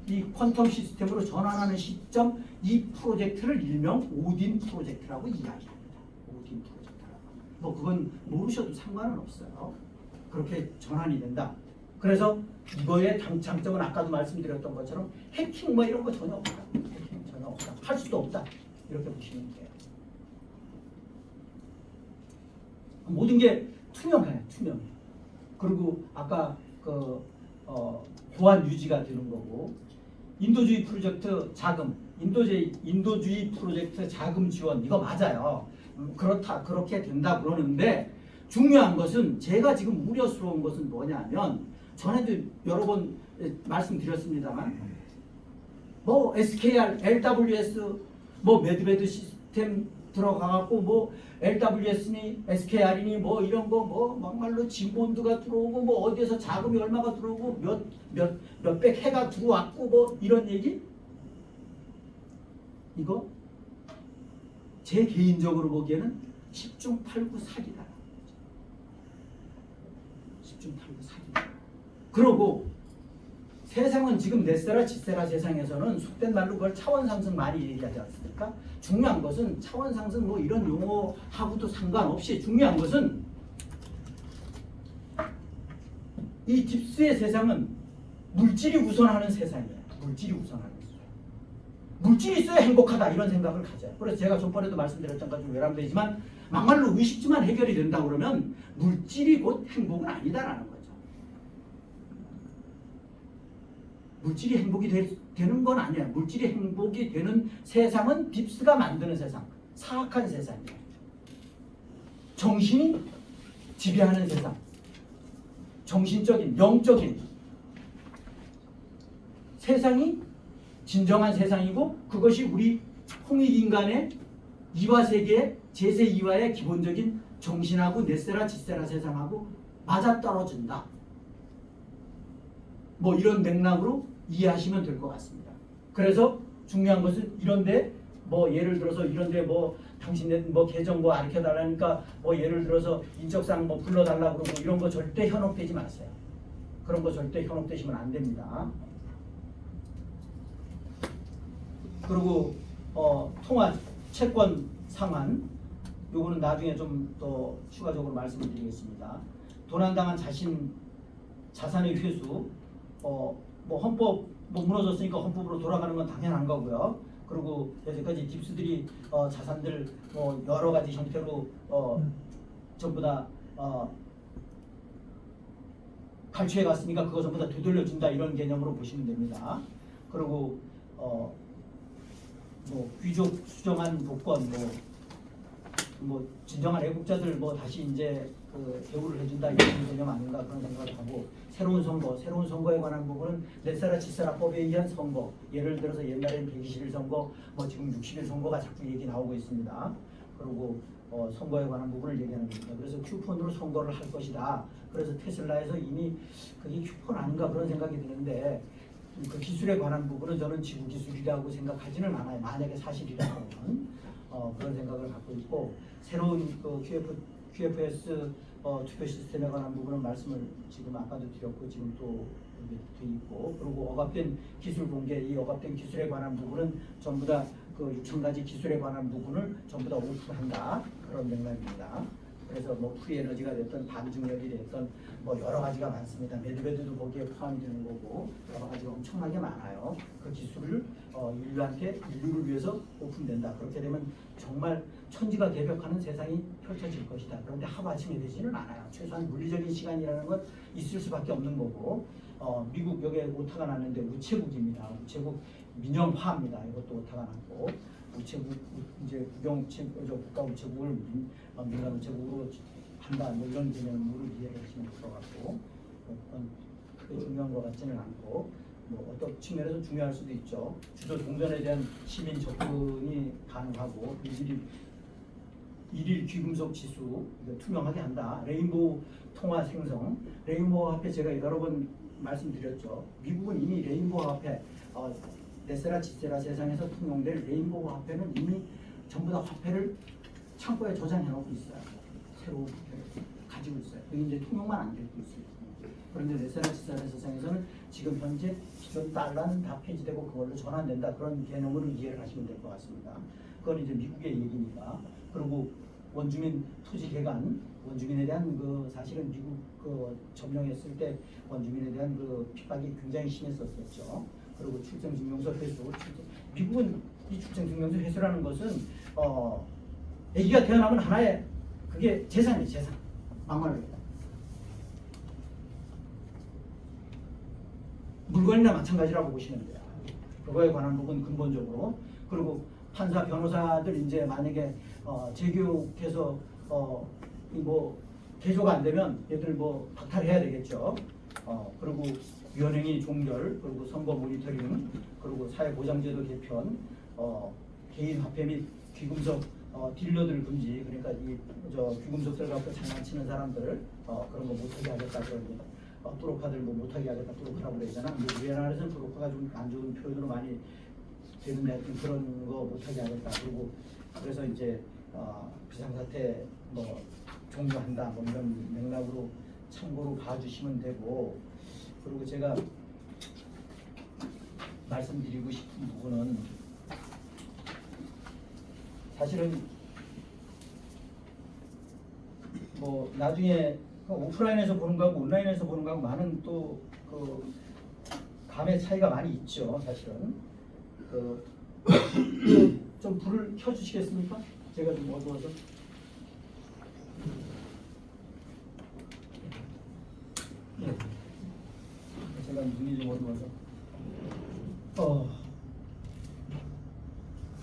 이 퀀텀 시스템으로 전환하는 시점, 이 프로젝트를 일명 오딘 프로젝트라고 이야기합니다. 오딘 프로젝트라고. 뭐 그건 모르셔도 상관은 없어요. 그렇게 전환이 된다. 그래서 이거의 장점은 아까도 말씀드렸던 것처럼 해킹 뭐 이런 거 전혀 없다. 해킹 전혀 없다. 할 수도 없다. 이렇게 보시면 돼요. 모든 게 투명해요. 투명해. 그리고 아까 보안 유지가 되는 거고, 인도주의 프로젝트 자금, 인도주의 프로젝트 자금 지원, 이거 맞아요. 그렇게 된다 그러는데, 중요한 것은, 제가 지금 우려스러운 것은 뭐냐면, 전에도 여러 번 말씀드렸습니다만, 뭐 SKR, LWS, 뭐 매드베드 시스템, 들어가갖고 뭐 LWS니 SKR이니 뭐 이런 거 뭐 막말로 진본드가 들어오고 뭐 어디에서 자금이 얼마가 들어오고 몇백 해가 들어왔고 뭐 이런 얘기? 이거 제 개인적으로 보기에는 10중 8구 사기다. 10중 8구 사기다. 그러고 세상은 지금 넷세라 짓세라 세상에서는 속된 말로 그걸 차원 상승 많이 얘기하지 않습니까? 중요한 것은 차원 상승 뭐 이런 용어하고도 상관없이 중요한 것은 이 딥스의 세상은 물질이 우선하는 세상이에요. 물질이 우선하는 세상. 물질이 있어야 행복하다 이런 생각을 가져요. 그래서 제가 전번에도 말씀드렸던 것처럼 외람되지만 막말로 의식주만 해결이 된다 그러면 물질이 곧 행복은 아니다라는 거죠. 물질이 행복이 되는 건 아니야. 물질이 행복이 되는 세상은 딥스가 만드는 세상, 사악한 세상이에요. 정신이 지배하는 세상, 정신적인, 영적인 세상이 진정한 세상이고 그것이 우리 홍익인간의 이화세계의 제세2화의 기본적인 정신하고 넷세라 짓세라 세상하고 맞아떨어진다. 뭐 이런 맥락으로 이해하시면 될 것 같습니다. 그래서 중요한 것은 이런데 뭐 예를 들어서 이런데 뭐 당신네 뭐 계정 뭐 알려달라니까 뭐 예를 들어서 인적사항 뭐 불러달라 그러고 이런 거 절대 현혹되지 마세요. 그런 거 절대 현혹되시면 안 됩니다. 그리고 통화 채권 상환 요거는 나중에 좀 더 추가적으로 말씀을 드리겠습니다. 도난당한 자산의 회수 뭐 헌법 뭐 무너졌으니까 헌법으로 돌아가는 건 당연한 거고요. 그리고 여태까지 딥스들이 자산들 뭐 여러 가지 형태로 전부 다 갈취해 갔으니까 그거 전부 다 되돌려준다 이런 개념으로 보시면 됩니다. 그리고 뭐 귀족 수정한 복권 뭐 진정한 애국자들 뭐 다시 이제 그 대우를 해준다 이런 개념 아닌가 그런 생각을 하고 새로운 선거에 관한 부분은 넷세라 짓세라법에 의한 선거 예를 들어서 옛날엔 120일 선거 뭐 지금 60일 선거가 자꾸 얘기 나오고 있습니다. 그리고 선거에 관한 부분을 얘기하는 겁니다. 그래서 큐폰으로 선거를 할 것이다. 그래서 테슬라에서 이미 그게 큐폰 아닌가 그런 생각이 드는데 그 기술에 관한 부분은 저는 지구 기술이라고 생각하지는 않아요. 만약에 사실이라면 그런 생각을 갖고 있고 새로운 그 QFS 투표 시스템에 관한 부분은 말씀을 지금 아까도 드렸고 지금 또 여기 돼 있고 그리고 억압된 기술 공개 이 억압된 기술에 관한 부분은 전부 다 그 6,000가지 기술에 관한 부분을 전부 다 오픈한다 그런 맥락입니다. 그래서 뭐 프리에너지가 됐던 반중력이 됐던 뭐 여러 가지가 많습니다. 매드베드도 거기에 포함이 되는 거고 여러 가지가 엄청나게 많아요. 그 기술을 인류를 위해서 오픈된다. 그렇게 되면 정말 천지가 개벽하는 세상이 펼쳐질 것이다. 그런데 하루아침에 되지는 않아요. 최소한 물리적인 시간이라는 건 있을 수밖에 없는 거고 미국 여기에 오타가 났는데 우체국입니다. 우체국 민영화입니다. 이것도 오타가 났고 우체국 이제 국가 우체국을 민간 우체국으로 한다 뭐 이런 개념으로 이해하시면 될 것 같고 크게 중요한 것 같지는 않고 뭐 어떤 측면에서 중요할 수도 있죠. 주도 동전에 대한 시민 접근이 가능하고 일일 귀금속 지수 투명하게 한다. 레인보우 통화 생성. 레인보우 화폐 제가 여러 번 말씀드렸죠. 미국은 이미 레인보우 화폐 넷세라 짓세라 세상에서 통용될 레인보우 화폐는 이미 전부 다 화폐를 창고에 저장해 놓고 있어요. 새로운 화폐를 가지고 있어요. 그게 이제 통용만 안 되고 있어요. 그런데 넷세라 짓세라 세상에서는 지금 현재 기존 달러는 다 폐지되고 그걸로 전환된다. 그런 개념으로 이해를 하시면 될 것 같습니다. 그건 이제 미국의 얘기니까. 그리고 원주민 토지 개간, 원주민에 대한 그 사실은 미국 그 점령했을 때 원주민에 대한 그 핍박이 굉장히 심했었죠. 그리고 출생증명서 회수, 미국은 이 출생증명서 회수라는 것은 아기가 태어나면 하나의 그게 재산이에요, 재산. 막말로 물건이나 마찬가지라고 보시면 돼요. 그거에 관한 부분 근본적으로. 그리고 판사, 변호사들 이제 만약에 재교육해서 뭐 개조가 안 되면 얘들 뭐 박탈해야 되겠죠. 그리고 위헌행위 종결, 그리고 선거 모니터링, 그리고 사회보장제도 개편, 개인 화폐 및 귀금속 딜러들 금지, 그러니까 저 귀금속들 갖고 장난치는 사람들 그런 거 못하게 하겠다, 그러니 뚜로카들 뭐 못하게 하겠다, 뚜로카라고 그러잖아. 근데 우리나라에서는 뚜로카가 좀 안 좋은 표현으로 많이 되는데 하여튼 그런 거 못하게 하겠다. 그리고 그래서 이제 비상사태 뭐 종료한다 뭐 이런 맥락으로 참고로 봐주시면 되고, 그리고 제가 말씀드리고 싶은 부분은 사실은 뭐 나중에 오프라인에서 보는 거하고 온라인에서 보는 거하고 많은 또 그 감의 차이가 많이 있죠. 사실은 좀 불을 켜주시겠습니까? 제가 좀 어두워서. 네. 제가 눈이 좀 어두워서.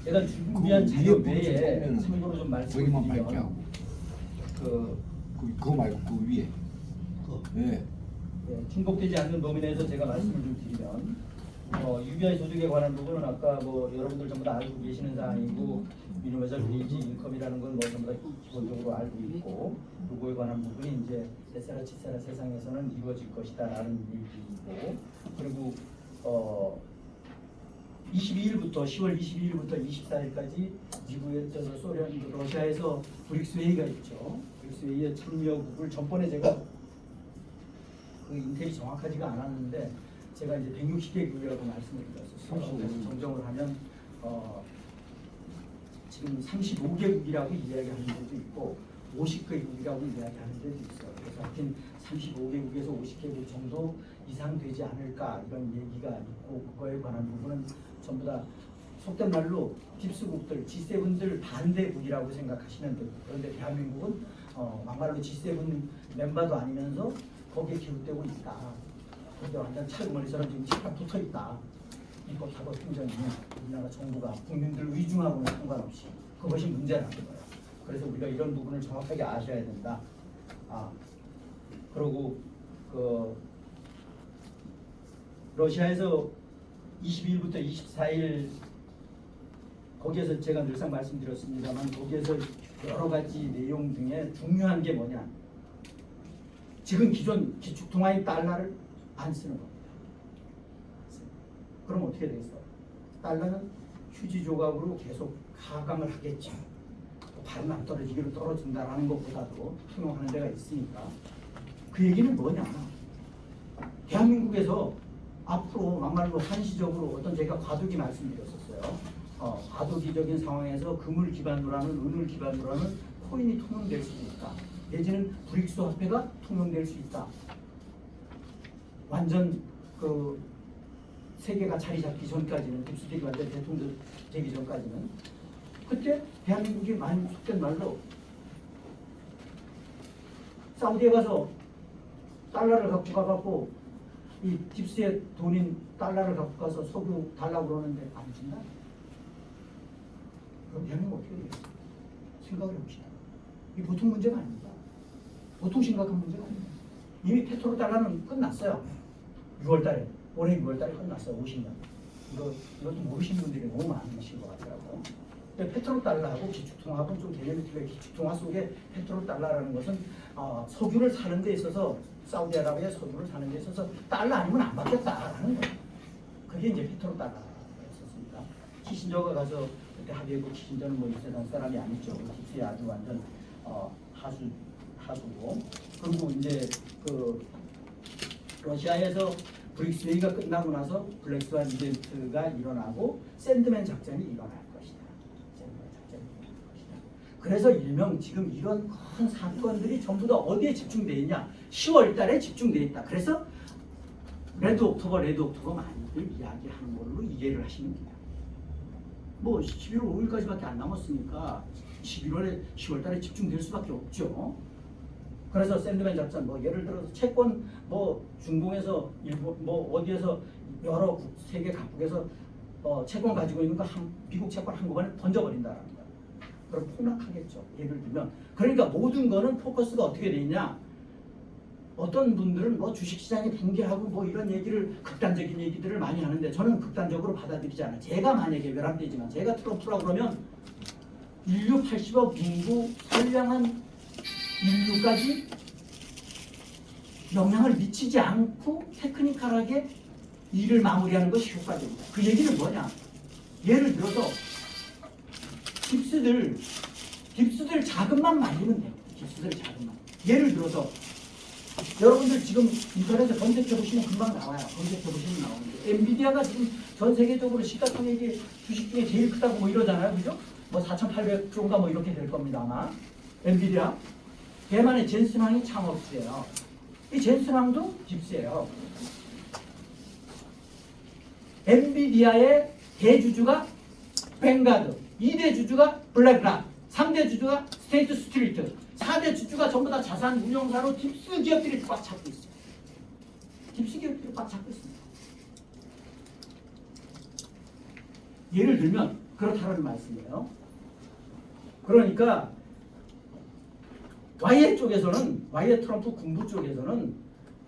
제가 준비한 자료 외에 참고로 좀
거기만 밝게
말씀드리면
하고 그거 말고 그 위에 예.
중복되지 않는 범위 내에서 제가 말씀을 좀 드리면 UBI 소득에 관한 부분은 아까 뭐 여러분들 전부 다 알고 계시는 사항이고, 유니버설 베이지 인컴이라는 건 뭐 전부 다 기본적으로 알고 있고, 요거에 관한 부분이 이제 에세라 치세라 세상에서는 이루어질 것이다라는 얘기이고, 그리고 22일부터 10월 22일부터 24일까지 미국의 소련 러시아에서 브릭스 회의가 있죠. 브릭스 회의에 참여국을 전번에 제가 그 인텔이 정확하지가 않았는데 제가 이제 160개국이라고 말씀을 드렸었어요. 그래서 정정을 하면 지금 35개국이라고 이야기하는 데도 있고 50개국이라고 이야기하는 데도 있어요. 그래서 하여튼 35개국에서 50개국 정도 이상 되지 않을까 이런 얘기가 있고, 그거에 관한 부분은 전부 다 속된 말로 딥스국들, G7들 반대국이라고 생각하시면 돼요. 그런데 대한민국은 막말로 G7 멤버도 아니면서 거기에 기웃되고 있다. 그런데 완전 찰구머리처럼 지금 착각 붙어 있다. 입법하고 행정이 우리나라 정부가 국민들 의중하고는 상관없이 그것이 문제라는 거예요. 그래서 우리가 이런 부분을 정확하게 아셔야 된다. 그리고 러시아에서 22일부터 24일 거기에서 제가 늘상 말씀드렸습니다만 거기에서 여러 가지 내용 중에 중요한 게 뭐냐? 지금 기존 기축통화인 달러를 안 쓰는 겁니다. 그럼 어떻게 되겠어요? 달러는 휴지 조각으로 계속 하강을 하겠죠. 발은 안 떨어지기로 떨어진다라는 것보다도 통용하는 데가 있으니까. 그 얘기는 뭐냐? 대한민국에서 앞으로 막말로 한시적으로 어떤 제가 과도기 말씀드렸었어요. 과도기적인 상황에서 금을 기반으로 하는, 은을 기반으로 하는 코인이 통용될 수 있다. 내지는 브릭스 화폐가 통용될 수 있다. 완전 그 세계가 자리 잡기 전까지는, 딥스틱이 완전 대통령 되기 전까지는, 그때 대한민국이 많이 속된 말로 사우디에 가서 달러를 갖고 가갖고 이 딥스의 돈인 달러를 갖고 가서 석유 달라고 그러는데 안 준다? 그럼 대한민국 어떻게 되겠어? 생각을 해봅시다. 이 보통 문제가 아닙니다. 보통 심각한 문제가 아닙니다. 이미 페트로 달러는 끝났어요. 6월 달에, 올해 6월 달에 끝났어요. 50년. 이것도 모르시는 분들이 너무 많으신 것 같더라고요. 페트로 달러하고 기축통화하고는 좀 개념이 틀려요. 기축통화 속에 페트로 달러라는 것은 석유를 사는 데 있어서, 사우디아라비아 석유를 사는 데 있어서 달러 아니면 안 받겠다라는 거예요. 그게 이제 페트로 달러였었습니다. 키신저가 가서 그때 합의했고, 키신저는 뭐 이 세상 사람이 아니죠. 딥스에 아주 완전 하수고. 그리고 이제 그 러시아에서 브릭스 회의가 끝나고 나서 블랙스완 이벤트가 일어나고 샌드맨 작전이 일어날 것이다. 샌드맨 작전이 일어날 것이다. 그래서 일명 지금 이런 큰 사건들이 전부 다 어디에 집중되어 있냐? 10월 달에 집중되어 있다. 그래서 레드 옥토버 많이들 이야기하는 걸로 이해를 하시면 돼요. 뭐 11월 5일까지밖에 안 남았으니까 11월에 10월 달에 집중될 수밖에 없죠. 그래서 샌드맨 작전, 뭐 예를 들어서 채권, 뭐 중동에서 일본, 뭐 어디에서 여러 세계 각국에서 채권 가지고 있는 거 미국 채권 한꺼번에 던져버린다라는 거예요. 그럼 폭락하겠죠. 예를 들면. 그러니까 모든 거는 포커스가 어떻게 돼 있냐? 어떤 분들은 뭐 주식시장이 붕괴하고 뭐 이런 얘기를, 극단적인 얘기들을 많이 하는데 저는 극단적으로 받아들이지 않아요. 제가 만약에 외람되지만 제가 트럼프라고 그러면 인류 80억 인구 선량한 인류까지 영향을 미치지 않고 테크니컬하게 일을 마무리하는 것이 효과적이다. 그 얘기는 뭐냐? 예를 들어서 깁스들 자금만 말리면 돼요. 깁스들 자금만. 예를 들어서 여러분들 지금 인터넷에 검색해 보시면 금방 나와요. 검색해 보시면 나오는데 엔비디아가 지금 전 세계적으로 시가총액이 주식 중에 제일 크다고 뭐 이러잖아요, 그죠? 뭐 4,800조인가 뭐 이렇게 될 겁니다 아마. 엔비디아. 대만의 젠슨 황이 창업주예요. 이 젠슨 황도 깁스예요. 엔비디아의 대주주가 뱅가드, 2대 주주가 블랙락, 3대 주주가 스테이트 스트리트, 4대 주주가 전부 다 자산 운용사로 깁스 기업들이 꽉 잡고 있어요. 깁스 기업들이 꽉 잡고 있습니다. 예를 들면 그렇다는 말씀이에요. 그러니까 와이에 쪽에서는, 와이에 트럼프 군부 쪽에서는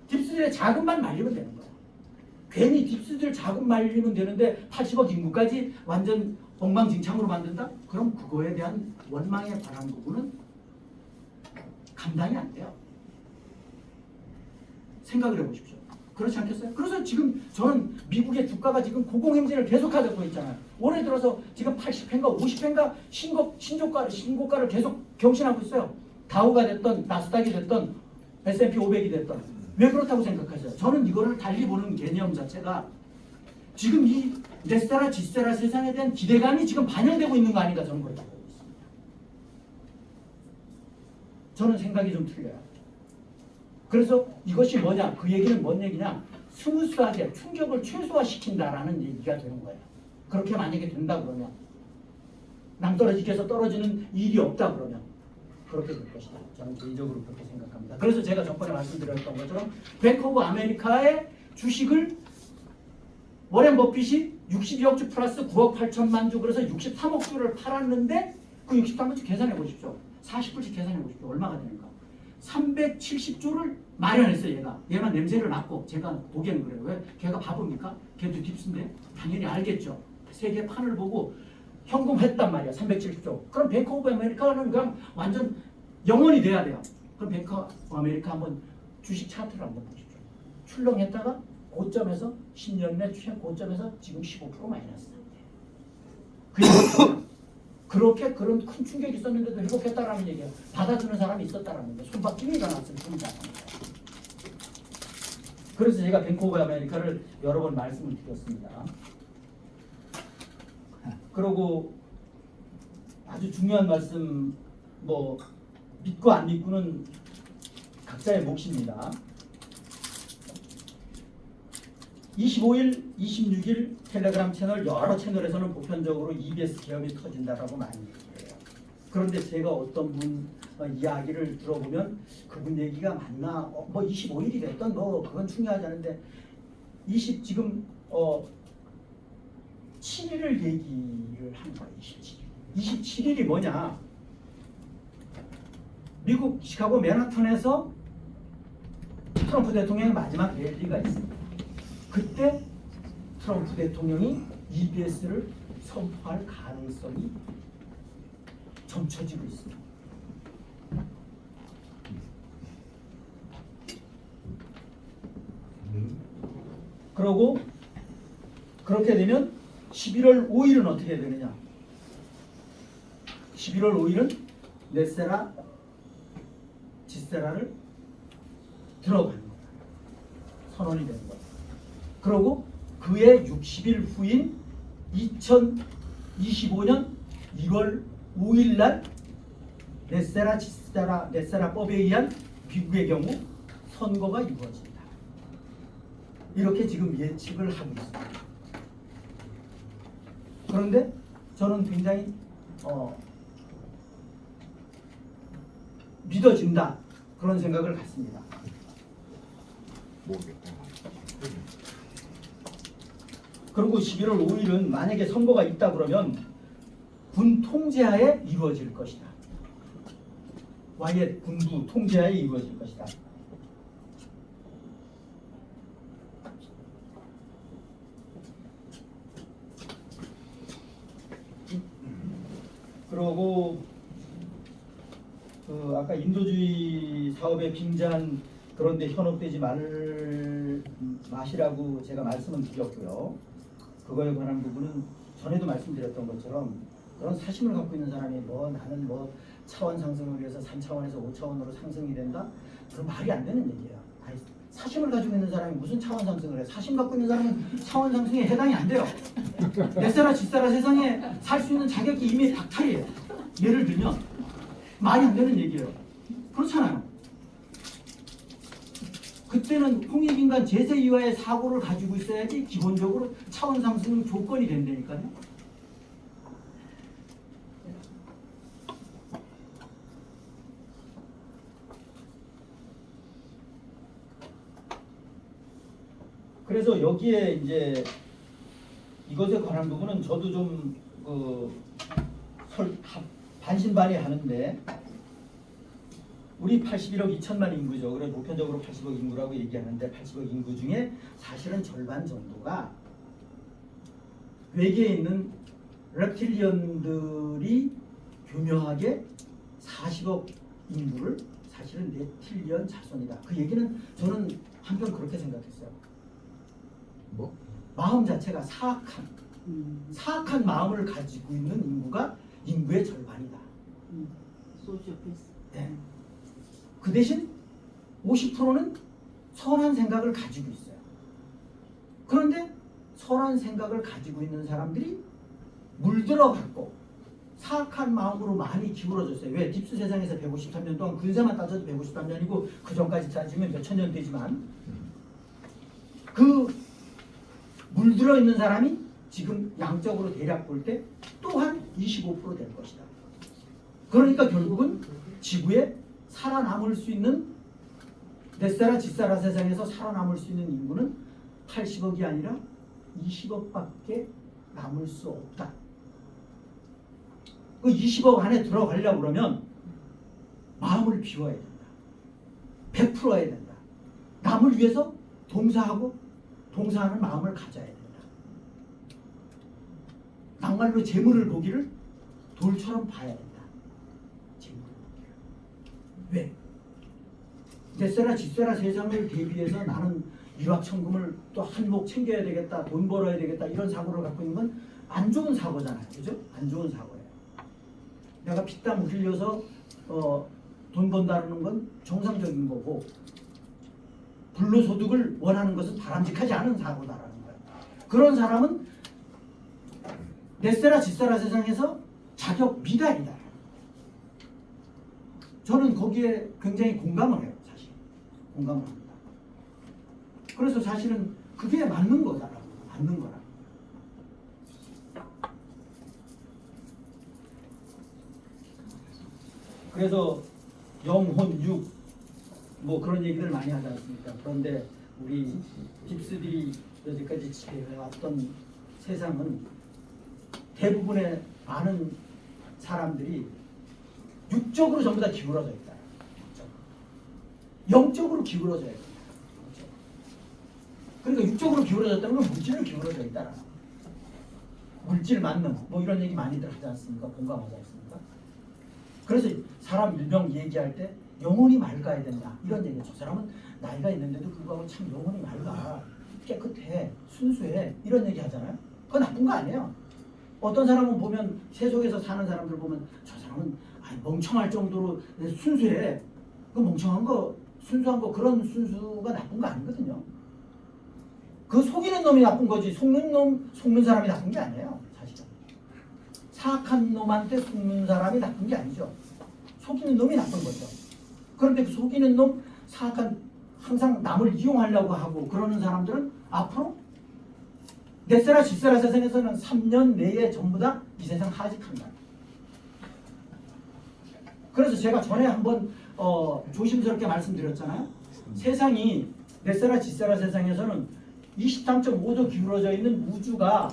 딥스들의 자금만 말리면 되는 거야. 괜히 딥스들 자금 말리면 되는데 80억 인구까지 완전 엉망진창으로 만든다? 그럼 그거에 대한 원망의 바람 부분은 감당이 안 돼요. 생각을 해보십시오. 그렇지 않겠어요? 그래서 지금 저는 미국의 주가가 지금 고공행진을 계속하고 있잖아요. 올해 들어서 지금 80회인가 50회인가 신고가를 계속 경신하고 있어요. 다우가 됐던 나스닥이 됐던 S&P 500이 됐던. 왜 그렇다고 생각하세요? 저는 이거를 달리 보는 개념 자체가 지금 이 넷세라 지세라 세상에 대한 기대감이 지금 반영되고 있는 거 아닌가 저는 그렇다고 보고 있습니다. 저는 생각이 좀 틀려요. 그래서 이것이 뭐냐? 그 얘기는 뭔 얘기냐? 스무스하게 충격을 최소화시킨다라는 얘기가 되는 거예요. 그렇게 만약에 된다 그러면 낭떠러지께서 떨어지는 일이 없다 그러면 그렇게 될 것이다. 저는 개인적으로 그렇게 생각합니다. 그래서 제가 전번에 말씀드렸던 것처럼 뱅크 오브 아메리카의 주식을 워렌 버핏이 62억 주 플러스 9억 8천만 주 그래서 63억 주를 팔았는데 그 63억 주 계산해 보십시오. 40불씩 계산해 보십시오. 얼마가 되는가? 370조를 마련했어요. 얘만 냄새를 맡고 제가 보기에는 그래요. 왜? 걔가 바보입니까? 걔도 딥스인데 당연히 알겠죠. 세계 판을 보고 현금했단 말이야. 370조. 그럼 뱅크 오브 아메리카는 그냥 완전 영원이 돼야 돼요. 그럼 뱅크 오브 아메리카 한번 주식 차트를 한번 보십시오. 출렁했다가 고점에서 10년 내 최고점에서 지금 15% 마이너스 상태. 그렇게 그런 큰 충격이 있었는데도 회복했다라는 얘기예요. 받아주는 사람이 있었다라는 거예요. 손바뀜이 일어났을 뿐이다. 그래서 제가 뱅크 오브 아메리카를 여러 번 말씀을 드렸습니다. 그리고 아주 중요한 말씀, 뭐 믿고 안 믿고는 각자의 몫입니다. 25일, 26일 텔레그램 채널 여러 채널에서는 보편적으로 EBS 계엄이 터진다라고 많이 얘기해요. 그런데 제가 어떤 분 이야기를 들어보면 그분 얘기가 맞나? 뭐 25일이 됐던 뭐 그건 중요하지 않은데 지금 7일을 얘기를 한 거예요. 27일이 뭐냐? 미국 시카고 맨하탄에서 트럼프 대통령의 마지막 랠리가 있습니다. 그때 트럼프 대통령이 EBS를 선포할 가능성이 점쳐지고 있습니다. 그러고 그렇게 되면 11월 5일은 어떻게 되느냐? 11월 5일은 넷세라 지세라를 들어가는 거예요. 선언이 되는 거예요. 그리고 그의 60일 후인 2025년 1월 5일 날 넷세라 지세라 넷세라법에 의한 미국의 경우 선거가 이루어진다. 이렇게 지금 예측을 하고 있습니다. 그런데 저는 굉장히 믿어진다 그런 생각을 갖습니다.
모르겠다.
그리고 11월 5일은 만약에 선거가 있다 그러면 군 통제하에 이루어질 것이다. 와이엇 군부 통제하에 이루어질 것이다. 그러고 아까 인도주의 사업에 빙자한 그런데 현혹되지 마시라고 제가 말씀은 드렸고요. 그거에 관한 부분은 전에도 말씀드렸던 것처럼 그런 사심을 갖고 있는 사람이 나는 차원 상승을 위해서 3차원에서 5차원으로 상승이 된다? 그건 말이 안 되는 얘기예요. 아니, 사심을 가지고 있는 사람이 무슨 차원 상승을 해? 사심 갖고 있는 사람은 차원 상승에 해당이 안 돼요. 넷사라 집사라 세상에 살 수 있는 자격이 이미 박탈이에요. 예를 들면 말이 안 되는 얘기예요. 그렇잖아요. 그때는 홍익인간 제세 이하의 사고를 가지고 있어야지 기본적으로 차원 상승 조건이 된다니까요. 그래서 여기에 이제 이것에 관한 부분은 저도 좀 반신반의하는데 우리 81억 2천만 인구죠. 그래서 보편적으로 80억 인구라고 얘기하는데 80억 인구 중에 사실은 절반 정도가 외계에 있는 reptilian들이 교묘하게 40억 인구를 사실은 reptilian 자손이다. 그 얘기는 저는 한편 그렇게 생각했어요.
뭐?
마음 자체가 사악한 마음을 가지고 있는 인구가 인구의 절반이다.
소시오패스.
네. 그 대신 50%는 선한 생각을 가지고 있어요. 그런데 선한 생각을 가지고 있는 사람들이 물들어갔고 사악한 마음으로 많이 기울어졌어요. 왜? 딥스 세상에서 153년 동안 근세만 따져도 153년이고 그 전까지 따지면 몇천 년 되지만 그 물들어 있는 사람이 지금 양적으로 대략 볼 때 또한 25% 될 것이다. 그러니까 결국은 지구에 살아남을 수 있는 넷사라 집사라 세상에서 살아남을 수 있는 인구는 80억이 아니라 20억밖에 남을 수 없다. 그 20억 안에 들어가려고 그러면 마음을 비워야 된다. 베풀어야 된다. 남을 위해서 동사하는 마음을 가져야 된다. 막말로 재물을 보기를 돌처럼 봐야 된다. 재물을 보기를. 왜? 넷세라 집세라 세상을 대비해서 나는 유학천금을 또 한몫 챙겨야 되겠다, 돈 벌어야 되겠다 이런 사고를 갖고 있는 건 안 좋은 사고잖아요. 그죠? 안 좋은 사고예요. 내가 피땀 흘려서 돈 번다는 건 정상적인 거고 불로소득을 원하는 것은 바람직하지 않은 사고다라는 거예요. 그런 사람은 넷세라 집세라 세상에서 자격 미달이다. 저는 거기에 굉장히 공감을 해요. 사실 공감을 합니다. 그래서 사실은 그게 맞는 거다라고. 맞는 거라. 그래서 영혼, 육, 뭐 그런 얘기들 많이 하지 않습니까? 그런데 우리 딥스들이 여기까지 지배해왔던 세상은 대부분의 많은 사람들이 육적으로 전부 다 기울어져 있다. 영적으로 기울어져야 된다. 그러니까 육적으로 기울어졌다는 건 물질로 기울어져 있다라. 물질 만능 뭐 이런 얘기 많이들 하지 않습니까? 공감하지 않습니까? 그래서 사람 일명 얘기할 때 영혼이 맑아야 된다 이런 얘기죠. 저 사람은 나이가 있는데도 불구하고 참 영혼이 맑아, 깨끗해, 순수해 이런 얘기 하잖아요. 그건 나쁜 거 아니에요. 어떤 사람은 보면 세속에서 사는 사람들 보면 저 사람은 멍청할 정도로 순수해. 그 멍청한 거, 순수한 거 그런 순수가 나쁜 거 아니거든요. 그 속이는 놈이 나쁜 거지 속는 사람이 나쁜 게 아니에요. 사실은 사악한 놈한테 속는 사람이 나쁜 게 아니죠. 속이는 놈이 나쁜 거죠. 그런데 그 속이는 놈, 사악한 항상 남을 이용하려고 하고 그러는 사람들은 앞으로 넷세라 집세라 세상에서는 3년 내에 전부 다 이 세상 하직한다. 그래서 제가 전에 한번 조심스럽게 말씀드렸잖아요. 세상이 넷세라 집세라 세상에서는 23.5도 기울어져 있는 우주가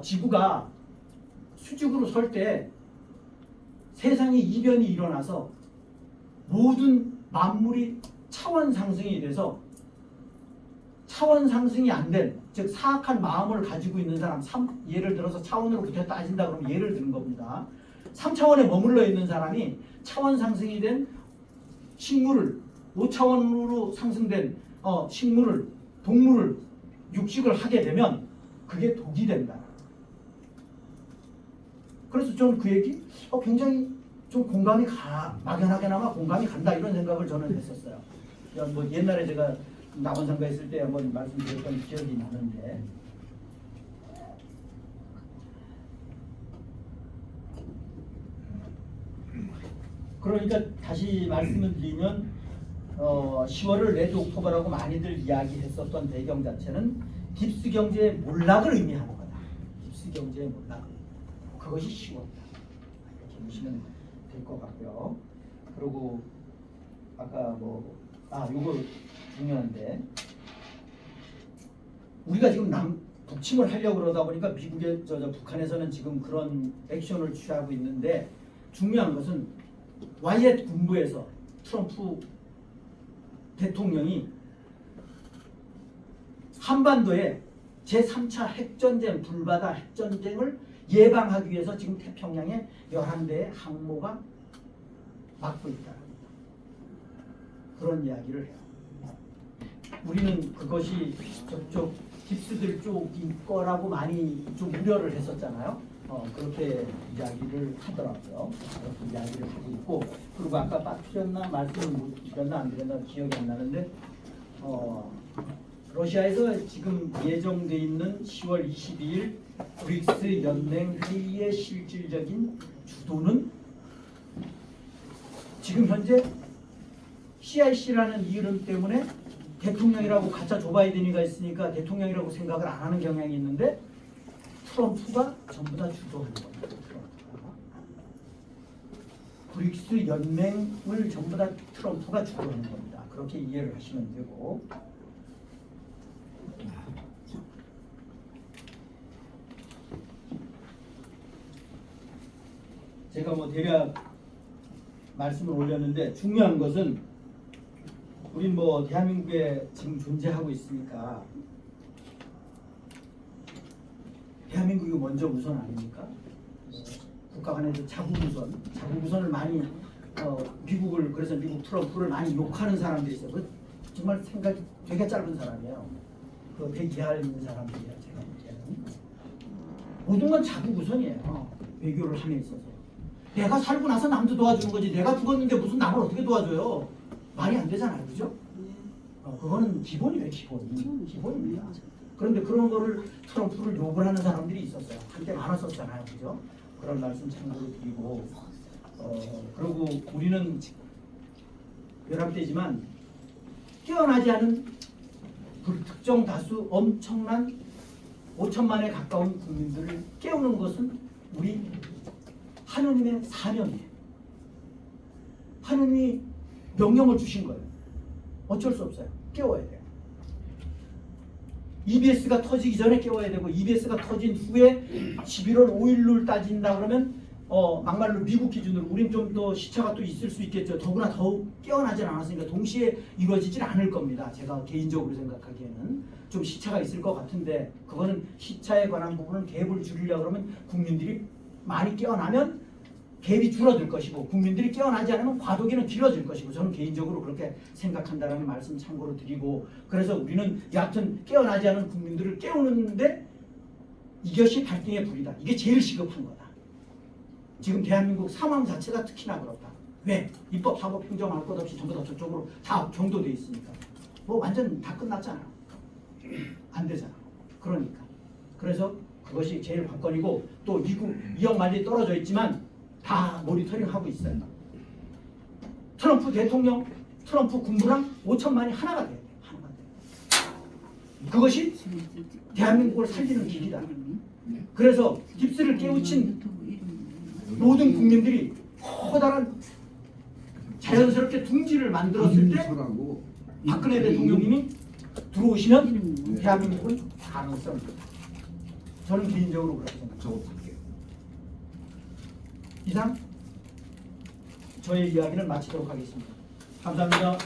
지구가 수직으로 설 때 세상에 이변이 일어나서 모든 만물이 차원 상승이 돼서 차원 상승이 안 된, 즉 사악한 마음을 가지고 있는 사람, 예를 들어서 차원으로부터 따진다 그러면 예를 드는 겁니다. 3차원에 머물러 있는 사람이 차원 상승이 된 식물을 5차원으로 상승된 식물을 동물을 육식을 하게 되면 그게 독이 된다. 그래서 저는 그 얘기 굉장히 좀 공감이 막연하게나마 공감이 간다 이런 생각을 저는 했었어요. 뭐 옛날에 제가 낙원상가 있을 때 한번 말씀드렸던 기억이 나는데 그러니까 다시 말씀을 드리면 10월을 레드 옥토버라고 많이들 이야기했었던 배경 자체는 딥스 경제의 몰락을 의미하는 거다. 딥스 경제의 몰락. 그것이 10월이다. 이렇게 보시면 될 것 같고요. 그리고 아까 요거 중요한데 우리가 지금 북침을 하려고 그러다 보니까 미국의 북한에서는 지금 그런 액션을 취하고 있는데 중요한 것은 와이엇 군부에서 트럼프 대통령이 한반도에 제3차 핵전쟁, 불바다 핵전쟁을 예방하기 위해서 지금 태평양에 11대의 항모가 막고 있다. 그런 이야기를 해요. 우리는 그것이 저쪽 딥스들 쪽인 거라고 많이 좀 우려를 했었잖아요. 그렇게 이야기를 하더라고요. 그렇게 이야기를 하고 있고, 그리고 아까 빠뜨렸나 말씀을 못 드렸나 안 드렸나 기억이 안 나는데 러시아에서 지금 예정돼 있는 10월 22일 브릭스 연맹 회의의 실질적인 주도는 지금 현재 CIC라는 이름 때문에 대통령이라고 가짜 조 바이든이가 있으니까 대통령이라고 생각을 안 하는 경향이 있는데 트럼프가 전부 다 주도하는 겁니다. 브릭스 연맹을 전부 다 트럼프가 주도하는 겁니다. 그렇게 이해를 하시면 되고, 제가 대략 말씀을 올렸는데 중요한 것은 우린 대한민국에 지금 존재하고 있으니까 대한민국이 먼저 우선 아닙니까? 국가 간에서 자국우선을 많이 미국을 그래서 미국 트럼프를 많이 욕하는 사람들이 있어요. 그 정말 생각이 되게 짧은 사람이에요. 그 100 이하에 있는 사람들이에요. 제가 보기에는 모든 건 자국우선이에요. 외교를 함에 있어서 내가 살고 나서 남도 도와주는 거지 내가 죽었는데 무슨 남을 어떻게 도와줘요? 말이 안 되잖아요, 그죠? 그거는 기본이에요, 기본입니다. 그런데 그런 거를 트럼프를 욕을 하는 사람들이 있었어요. 한때 많았었잖아요, 그죠? 그런 말씀 참고로 드리고, 그리고 우리는 11대지만 깨어나지 않은 불특정 다수 엄청난 5천만에 가까운 국민들을 깨우는 것은 우리 하느님의 사명이에요. 하느님이 명령을 주신 거예요. 어쩔 수 없어요. 깨워야 돼요. EBS가 터지기 전에 깨워야 되고 EBS가 터진 후에 11월 5일을 따진다 그러면 막말로 미국 기준으로 우린 좀 더 시차가 또 있을 수 있겠죠. 더구나 더욱 깨어나질 않았으니까 동시에 이루어지질 않을 겁니다. 제가 개인적으로 생각하기에는 좀 시차가 있을 것 같은데 그거는 시차에 관한 부분은 갭을 줄이려고 그러면 국민들이 많이 깨어나면 갭이 줄어들 것이고 국민들이 깨어나지 않으면 과도기는 길어질 것이고 저는 개인적으로 그렇게 생각한다는 말씀 참고로 드리고 그래서 우리는 여하튼 깨어나지 않은 국민들을 깨우는데 이것이 발등의 불이다. 이게 제일 시급한 거다. 지금 대한민국 상황 자체가 특히나 그렇다. 왜? 입법, 사법, 행정 할 것 없이 전부 다 저쪽으로 다 경도돼 있으니까. 완전 다 끝났잖아요. 안 되잖아. 그러니까. 그래서 그것이 제일 관건이고 또 미국 2억 마일이 떨어져 있지만 다 모니터링 하고 있어요. 트럼프 대통령, 트럼프 군부랑 5천만이 하나가 돼야 돼. 하나가 돼. 그것이 대한민국을 살리는 길이다. 그래서 딥스를 깨우친 모든 국민들이 커다란 자연스럽게 둥지를 만들었을 때 박근혜 대통령님이 들어오시면 대한민국은 가능성이 있다. 저는 개인적으로 그렇게 생각합니다. 이상 저의 이야기를 마치도록 하겠습니다. 감사합니다.